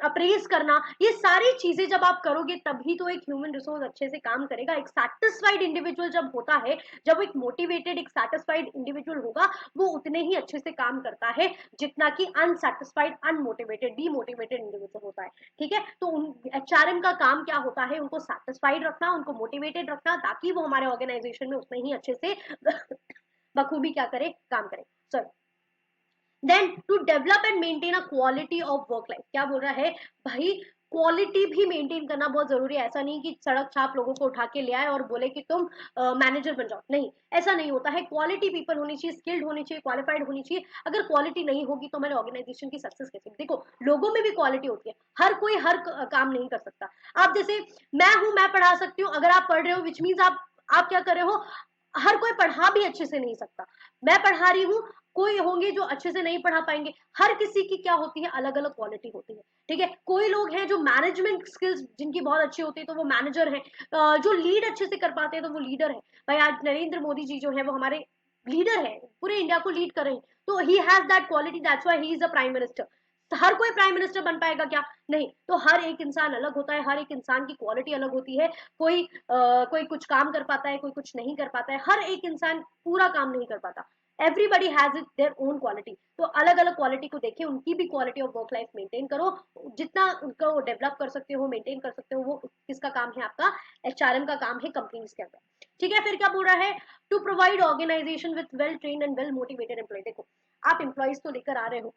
अप्रेज करना, ये सारी चीजें जब आप करोगे, तभी तो एक ह्यूमन रिसोर्स अच्छे से काम करेगा। एक सैटिस्फाइड इंडिविजुअल जब होता है, जब एक मोटिवेटेड, एक सैटिस्फाइड इंडिविजुअल होगा, वो उतने ही अच्छे से काम करता है जितना कि अनसैटिस्फाइड, अनमोटिवेटेड, डीमोटिवेटेड इंडिविजुअल होता है। ठीक है, तो एचआरएम का काम क्या होता है, उनको सैटिस्फाइड रखना, उनको मोटिवेटेड रखना, ताकि वो हमारे ऑर्गेनाइजेशन में उतने ही अच्छे से बखूबी क्या करे, काम करे। Sorry, then to develop and maintain a quality of work life. क्या बोल रहा है भाई, क्वालिटी भी मेंटेन करना बहुत जरूरी है। ऐसा नहीं कि सड़क छाप लोगों को उठा के ले आए और बोले कि तुम मैनेजर बन जाओ, नहीं, ऐसा नहीं होता है। क्वालिटी पीपल होनी चाहिए, स्किल्ड होनी चाहिए, क्वालिफाइड होनी चाहिए। अगर क्वालिटी नहीं होगी तो हमारे ऑर्गेनाइजेशन की सक्सेस कैसे। देखो लोगों में भी क्वालिटी होती है, हर कोई हर काम नहीं कर सकता। आप जैसे मैं हूं, मैं पढ़ा सकती हूँ, अगर आप पढ़ रहे हो विच मीन्स आप क्या कर रहे हो, हर कोई पढ़ा भी अच्छे से नहीं सकता। मैं पढ़ा रही हूँ, कोई होंगे जो अच्छे से नहीं पढ़ा पाएंगे। हर किसी की क्या होती है, अलग अलग क्वालिटी होती है। ठीक है, कोई लोग हैं जो मैनेजमेंट स्किल्स जिनकी बहुत अच्छी होती है तो वो मैनेजर हैं, जो लीड अच्छे से कर पाते हैं तो वो लीडर है। भाई आज नरेंद्र मोदी जी जो है वो हमारे लीडर है, पूरे इंडिया को लीड कर रहे हैं, तो he has that quality, that's why he is a prime minister. तो हर कोई प्राइम मिनिस्टर बन पाएगा क्या, नहीं। तो हर एक इंसान अलग होता है, हर एक इंसान की क्वालिटी अलग होती है। कोई कुछ काम कर पाता है, कोई कुछ नहीं कर पाता है, हर एक इंसान पूरा काम नहीं कर पाता। Everybody has it their own quality. तो अलग अलग क्वालिटी को देखे, उनकी भी quality of work life maintain करो, जितना उनका वो डेवलप कर सकते हो, मेंटेन कर सकते हो, वो किसका काम है, आपका एचआरएम का काम है कंपनीज के अंदर। ठीक है, फिर क्या बोल रहा है, to provide organisation with well trained and well motivated employ. देखो आप एम्प्लॉयज तो लेकर आ रहे हो,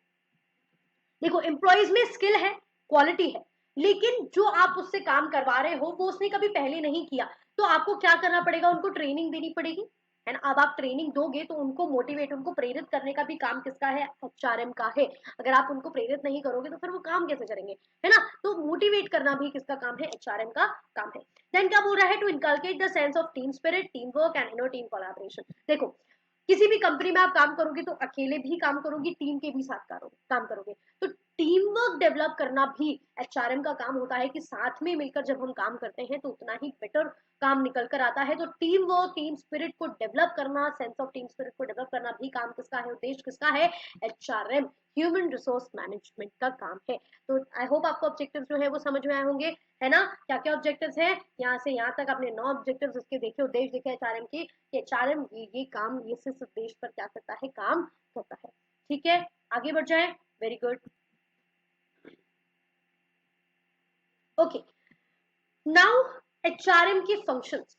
देखो एम्प्लॉयज में स्किल है, क्वालिटी है, लेकिन जो आप उससे काम करवा रहे हो वो उसने कभी पहले नहीं किया, तो आपको क्या करना पड़ेगा, उनको ट्रेनिंग देनी पड़ेगी, है ना। अब आप ट्रेनिंग दोगे तो उनको मोटिवेट, उनको प्रेरित करने का भी काम किसका है, एचआरएम का है। अगर आप उनको प्रेरित नहीं करोगे तो फिर वो काम कैसे करेंगे, है ना। तो मोटिवेट करना भी किसका काम है, एचआरएम का काम है। देन क्या बोल रहा है, to inculcate the sense of team spirit, team work and team collaboration. देखो किसी भी कंपनी में आप काम करोगे तो अकेले भी काम करोगे, टीम के भी साथ काम करोगे। तो टीम वर्क डेवलप करना भी एचआरएम का काम होता है कि साथ में मिलकर जब हम काम करते हैं तो उतना ही बेटर काम निकल कर आता है। तो टीम वर्क, टीम स्पिरिट को डेवलप करना, सेंस ऑफ टीम स्पिरिट को डेवलप करना भी काम किसका है, उद्देश्य किसका है, एचआरएम, ह्यूमन रिसोर्स मैनेजमेंट का काम है। तो आई होप आपको ऑब्जेक्टिव्स जो है वो समझ में आए होंगे, है ना। क्या क्या ऑब्जेक्टिव्स हैं, यहाँ से यहाँ तक आपने 9 ऑब्जेक्टिव्स उसके देखे, उद्देश्य देखे एचआरएम की, कि एचआरएम ये काम ये सिर्फ उद्देश्य पर क्या करता है, काम करता है। ठीक है, आगे बढ़ जाए। Very good. Okay, now HRM की फंक्शंस,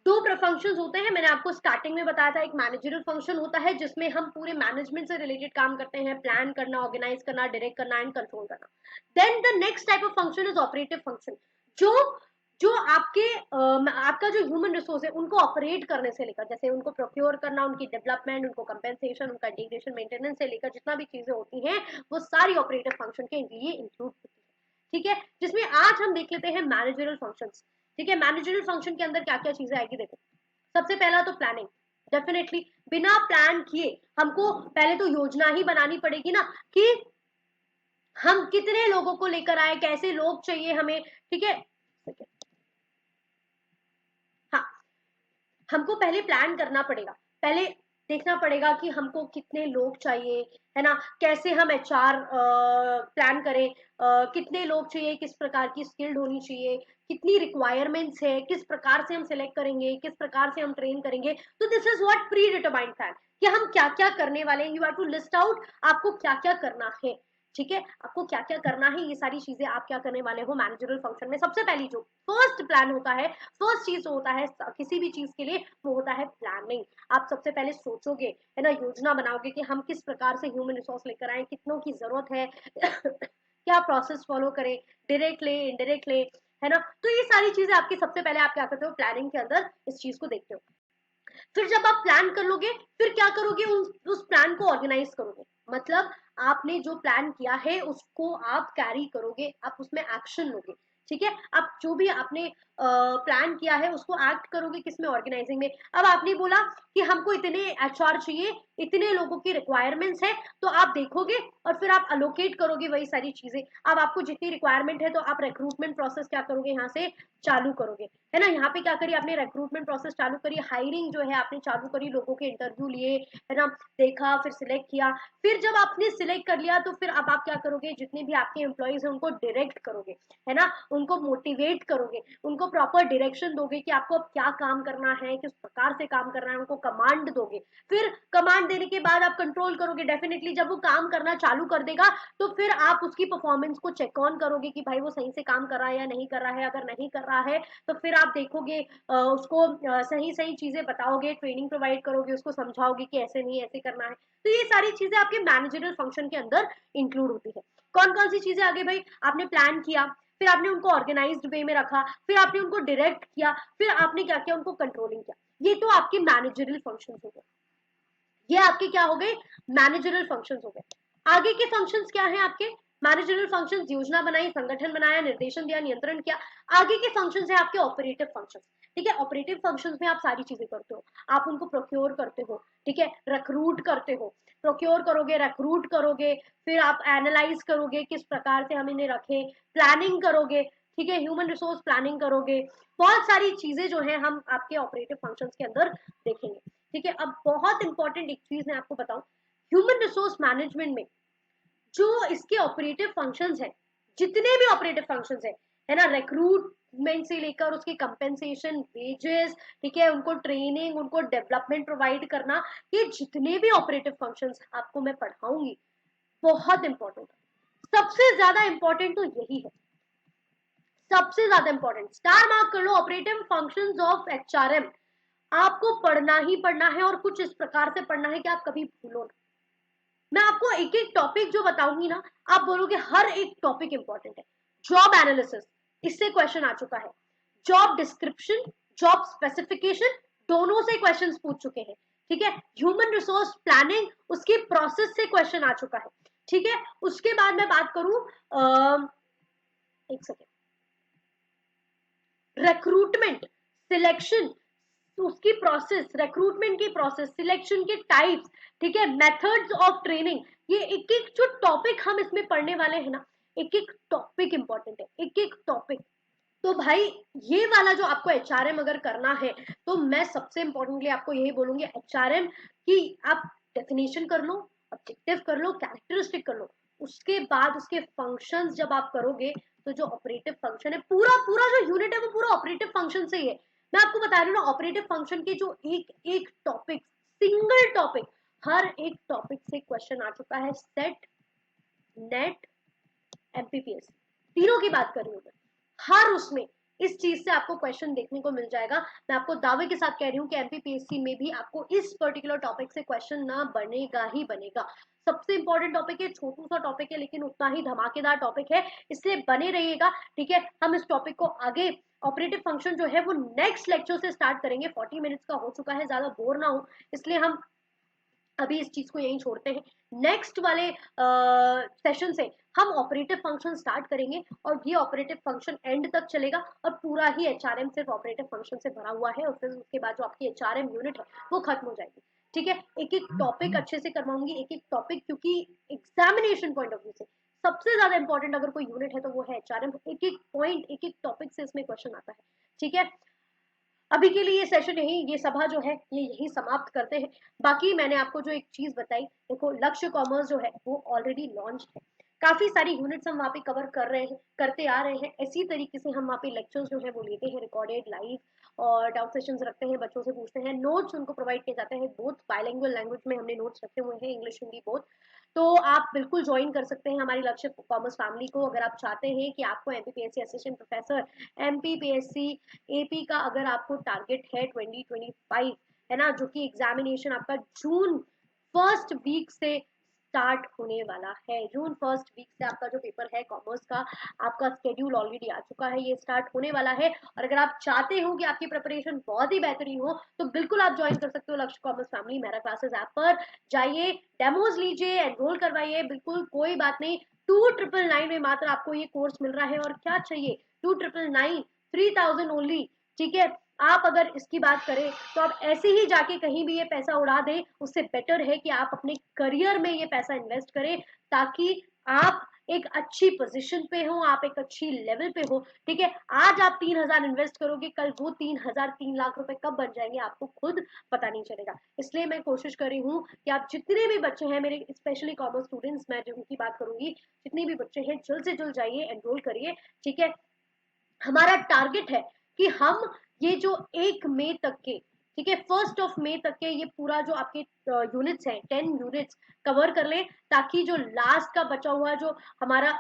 दो फंक्शंस होते हैं। मैंने आपको स्टार्टिंग में बताया था, एक मैनेजरियल फंक्शन होता है जिसमें हम पूरे मैनेजमेंट से रिलेटेड काम करते हैं, प्लान करना, ऑर्गेनाइज करना, डायरेक्ट करना एंड कंट्रोल करना। Then the next type of function is operative function, जो जो आपका जो ह्यूमन रिसोर्स है उनको ऑपरेट करने से लेकर, जैसे उनको प्रोक्योर करना, उनकी डेवलपमेंट, उनको कंपेंसेशन, उनका इंटीग्रेशन, मेंटेनेंस से लेकर जितना भी चीजें होती हैं वो सारी ऑपरेटिव फंक्शन के लिए इंक्लूड होती है। ठीक है, जिसमें आज हम देख लेते हैं मैनेजरियल फंक्शंस। ठीक है, मैनेजरियल फंक्शन के अंदर क्या क्या चीजें आएगी, देखो सबसे पहला तो प्लानिंग। डेफिनेटली बिना प्लान किए हमको पहले तो योजना ही बनानी पड़ेगी ना, कि हम कितने लोगों को लेकर आए, कैसे लोग चाहिए हमें। ठीक है, हाँ, हमको पहले प्लान करना पड़ेगा, पहले देखना पड़ेगा कि हमको कितने लोग चाहिए, है ना। कैसे हम एचआर प्लान करें, कितने लोग चाहिए, किस प्रकार की स्किल्ड होनी चाहिए, कितनी रिक्वायरमेंट्स है, किस प्रकार से हम सिलेक्ट करेंगे, किस प्रकार से हम ट्रेन करेंगे। तो this is what predetermined plan, कि हम क्या क्या करने वाले हैं। You have to list out आपको क्या क्या करना है। ठीक है, आपको क्या क्या करना है, ये सारी चीजें आप क्या करने वाले हो मैनेजरियल फंक्शन में। सबसे पहली जो फर्स्ट प्लान होता है, फर्स्ट चीज होता है किसी भी चीज के लिए, वो होता है प्लानिंग। आप सबसे पहले सोचोगे, है ना, योजना बनाओगे कि हम किस प्रकार से ह्यूमन रिसोर्स लेकर आए, कितनों की जरूरत है क्या प्रोसेस फॉलो करें, डायरेक्ट ले, इनडायरेक्ट ले, है ना। तो ये सारी चीजें आपकी, सबसे पहले आप क्या करते हो, प्लानिंग के अंदर इस चीज को देखते हो। फिर जब आप प्लान कर लोगे, फिर क्या करोगे, उस प्लान को ऑर्गेनाइज करोगे। मतलब आपने जो प्लान किया है उसको आप कैरी करोगे, आप उसमें एक्शन लोगे। ठीक है, आप जो भी आपने प्लान किया है उसको एक्ट करोगे, किसमें, ऑर्गेनाइजिंग में। अब आपने बोला कि हमको इतने एचआर चाहिए, इतने लोगों की रिक्वायरमेंट्स है, तो आप देखोगे और फिर आप अलोकेट करोगे वही सारी चीजें। अब आपको जितनी रिक्वायरमेंट है तो आप रिक्रूटमेंट प्रोसेस क्या करोगे, यहाँ से चालू करोगे, है ना। यहाँ पे क्या करिए, आपने रिक्रूटमेंट प्रोसेस चालू करी, हायरिंग जो है आपने चालू करी, लोगों के इंटरव्यू लिए, है ना, देखा, फिर सिलेक्ट किया। फिर जब आपने सिलेक्ट कर लिया तो फिर अब आप क्या करोगे, जितने भी आपके एम्प्लॉइज हैं उनको डायरेक्ट करोगे, है ना, उनको मोटिवेट करोगे, उनको प्रॉपर डायरेक्शन दोगे कि आपको अब क्या काम करना है, किस प्रकार से काम करना है, उनको कमांड दोगे। फिर कमांड देने के बाद आप कंट्रोल करोगे। डेफिनेटली जब वो काम करना चालू कर देगा तो फिर आप उसकी परफॉर्मेंस को चेक ऑन करोगे कि भाई वो सही से काम कर रहा है या नहीं कर रहा है। अगर नहीं कर रहा है तो फिर आप देखोगे, उसको सही सही चीजें बताओगे, ट्रेनिंग प्रोवाइड करोगे, उसको समझाओगे कि ऐसे नहीं ऐसे करना है। तो ये सारी चीजें आपके मैनेजरियल फंक्शन के अंदर इंक्लूड होती है। कौन कौन सी चीजें आगे भाई, आपने प्लान किया, फिर आपने उनको ऑर्गेनाइज्ड वे में रखा, फिर आपने उनको डायरेक्ट किया, फिर आपने क्या किया, उनको कंट्रोलिंग किया। ये तो आपके मैनेजरियल फंक्शन हो गए, ये आपके क्या हो गए, मैनेजरियल फंक्शंस हो गए। आगे के फंक्शंस क्या हैं आपके, मैनेजरियल फंक्शंस, योजना बनाई, संगठन बनाया, निर्देशन दिया, नियंत्रण किया। आगे के फंक्शंस है आपके ऑपरेटिव फंक्शंस। ठीक है, ऑपरेटिव फंक्शंस में आप सारी चीजें करते हो, आप उनको प्रोक्योर करते हो, ठीक है, रिक्रूट करते हो, प्रोक्योर करोगे, रिक्रूट करोगे, फिर आप एनालाइज करोगे किस प्रकार से हम इन्हें रखें, प्लानिंग करोगे, ठीक है, ह्यूमन रिसोर्स प्लानिंग करोगे। बहुत सारी चीजें जो है हम आपके ऑपरेटिव फंक्शंस के अंदर देखेंगे। ठीक है, अब बहुत इंपॉर्टेंट एक चीज मैं आपको बताऊं, ह्यूमन रिसोर्स मैनेजमेंट में जो इसके ऑपरेटिव फंक्शंस है, जितने भी ऑपरेटिव फंक्शंस है ना, रिक्रूटमेंट से लेकर उसके कंपेंसेशन, वेजेस, ठीक है, उनको ट्रेनिंग, उनको डेवलपमेंट प्रोवाइड करना, ये जितने भी ऑपरेटिव फंक्शंस आपको मैं पढ़ाऊंगी, बहुत इंपॉर्टेंट, सबसे ज्यादा इंपॉर्टेंट तो यही है, सबसे ज्यादा इंपॉर्टेंट। स्टार मार्क कर लो, ऑपरेटिव फंक्शंस ऑफ एचआरएम आपको पढ़ना ही पढ़ना है, और कुछ इस प्रकार से पढ़ना है कि आप कभी भूलो ना। मैं आपको एक एक टॉपिक जो बताऊंगी ना, आप बोलोगे हर एक टॉपिक इंपॉर्टेंट है। जॉब एनालिसिस, इससे क्वेश्चन आ चुका है। जॉब डिस्क्रिप्शन, जॉब स्पेसिफिकेशन, दोनों से क्वेश्चंस पूछ चुके हैं, ठीक है। ह्यूमन रिसोर्स प्लानिंग उसकी प्रोसेस से क्वेश्चन आ चुका है, ठीक है। उसके बाद मैं बात करूं, एक सेकेंड, रिक्रूटमेंट, सिलेक्शन, उसकी प्रोसेस, रिक्रूटमेंट की प्रोसेस, सिलेक्शन के टाइप्स, ठीक है, मेथड्स ऑफ ट्रेनिंग, ये एक एक जो टॉपिक हम इसमें पढ़ने वाले हैं ना, एक एक टॉपिक इंपॉर्टेंट है, एक एक टॉपिक। तो भाई ये वाला जो आपको एचआरएम अगर करना है तो मैं सबसे इंपॉर्टेंटली आपको यही बोलूंगी, एचआरएम की आप डेफिनेशन कर लो, ऑब्जेक्टिव कर लो, कैरेक्टरिस्टिक कर लो, उसके बाद उसके फंक्शंस जब आप करोगे तो जो ऑपरेटिव फंक्शन है, पूरा पूरा जो यूनिट है वो पूरा ऑपरेटिव फंक्शन से ही है। मैं आपको बता रही हूँ ना, ऑपरेटिव फंक्शन के जो एक एक टॉपिक, सिंगल टॉपिक, हर एक टॉपिक से क्वेश्चन आ चुका है, सेट, नेट, एमपीपीएस, तीनों की बात कर रही हूँ मैं। हर उसमें इस चीज से आपको क्वेश्चन देखने को मिल जाएगा। मैं आपको दावे के साथ कह रही हूँ कि एमपीपीएससी में भी आपको इस पर्टिकुलर टॉपिक से क्वेश्चन ना बनेगा ही बनेगा। सबसे इंपॉर्टेंट टॉपिक है, छोटू सा टॉपिक है लेकिन उतना ही धमाकेदार टॉपिक है, इसलिए बने रहिएगा, ठीक है। हम इस टॉपिक को आगे, ऑपरेटिव फंक्शन जो है वो नेक्स्ट लेक्चर से स्टार्ट करेंगे। 40 मिनट्स का हो चुका है, ज्यादा बोर ना हो इसलिए हम अभी इस चीज को यहीं छोड़ते हैं। नेक्स्ट वाले सेशन से हम ऑपरेटिव फंक्शन स्टार्ट करेंगे और ये ऑपरेटिव फंक्शन एंड तक चलेगा और पूरा ही एचआरएम सिर्फ ऑपरेटिव फंक्शन से भरा हुआ है और फिर उसके बाद जो आपकी एचआरएम यूनिट है वो खत्म हो जाएगी, ठीक है। एक एक टॉपिक अच्छे से करवाऊंगी, एक एक टॉपिक, क्योंकि एग्जामिनेशन पॉइंट ऑफ व्यू से सबसे ज्यादा इंपॉर्टेंट अगर कोई यूनिट है तो वो है एचआरएम। एक एक पॉइंट, एक एक टॉपिक से इसमें क्वेश्चन आता है, ठीक है। अभी के लिए ये सेशन यही, ये सभा जो है ये यही समाप्त करते हैं। बाकी मैंने आपको जो एक चीज बताई, देखो लक्ष्य कॉमर्स जो है वो ऑलरेडी लॉन्च है, काफी सारी यूनिट्स हम वहाँ पे कवर कर रहे हैं, करते आ रहे हैं। इसी तरीके से हम वहाँ पे लेक्चर्स जो है वो लेते हैं रिकॉर्डेड लाइव, और डाउट सेशंस रखते हैं, बच्चों से पूछते हैं, नोट्स उनको प्रोवाइड किए जाते हैं, बोथ बाइलिंगुअल लैंग्वेज में हमने नोट्स रखे हुए हैं, इंग्लिश हिंदी बोथ। तो आप बिल्कुल ज्वाइन कर सकते हैं हमारी लक्ष्य कॉमर्स फैमिली को, अगर आप चाहते हैं कि आपको MPPSC assistant professor, MPPSC AP का अगर आपको टारगेट है 2025, है ना, जो कि एग्जामिनेशन आपका जून फर्स्ट वीक से स्टार्ट होने वाला है। जून फर्स्ट वीक से आपका जो पेपर है कॉमर्स का, आपका स्केड्यूल ऑलरेडी आ चुका है, ये स्टार्ट होने वाला है। और अगर आप चाहते हो कि आपकी प्रिपरेशन बहुत ही बेहतरीन हो तो बिल्कुल आप ज्वाइन कर सकते हो लक्ष्य कॉमर्स फैमिली मेरा क्लासेस ऐप पर। जाइए, डेमोज लीजिए, एनरोल करवाइए, बिल्कुल कोई बात नहीं। 2999 में मात्र आपको ये कोर्स मिल रहा है, और क्या चाहिए, 2999, 3000 ओनली, ठीक है। आप अगर इसकी बात करें तो आप ऐसे ही जाके कहीं भी ये पैसा उड़ा दें, उससे बेटर है कि आप अपने करियर में ये पैसा इन्वेस्ट करें, ताकि आप एक अच्छी पोजीशन पे हो, आप एक अच्छी लेवल पे हो, ठीक है। आज आप 3000 इन्वेस्ट करोगे, कल वो 3000 3 लाख रुपए कब बन जाएंगे आपको खुद पता नहीं चलेगा। इसलिए मैं कोशिश कर रही हूँ कि आप जितने भी बच्चे हैं मेरे, स्पेशली कॉमर्स स्टूडेंट्स, मैं जिनकी बात करूंगी, जितने भी बच्चे हैं जल्द से जल्द जाइए, एनरोल करिए, ठीक है। हमारा टारगेट है कि हम ये जो 1 मई तक के, ठीक है, 1 मई तक के ये पूरा जो आपके यूनिट्स हैं, 10 यूनिट्स कवर कर लें, ताकि जो लास्ट का बचा हुआ जो हमारा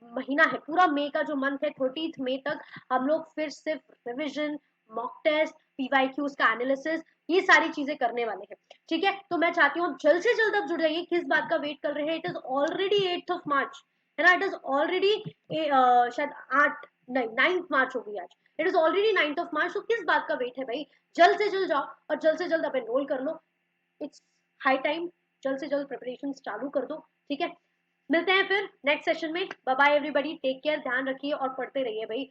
महीना है, पूरा मई का जो मंथ है 30 मई तक, हम लोग फिर सिर्फ रिविजन, मॉक टेस्ट, पीवाईक्यूज का एनालिसिस, ये सारी चीजें करने वाले हैं, ठीक है। तो मैं चाहती हूँ जल्द से जल्द आप जुड़ जाइए। किस बात का वेट कर रहे हैं, इट इज ऑलरेडी 8 मार्च, है ना, इट इज ऑलरेडी शायद 8 नहीं 9 मार्च हो गई आज, इट इज ऑलरेडी 9 मार्च। तो किस बात का वेट है भाई, जल्द से जल्द जाओ और जल्द से जल्द आप एनरोल कर लो, इट्स हाई टाइम, जल्द से जल्द प्रिपरेशन चालू कर दो, ठीक है। मिलते हैं फिर नेक्स्ट सेशन में, bye bye everybody, take care, ध्यान रखिए और पढ़ते रहिए भाई।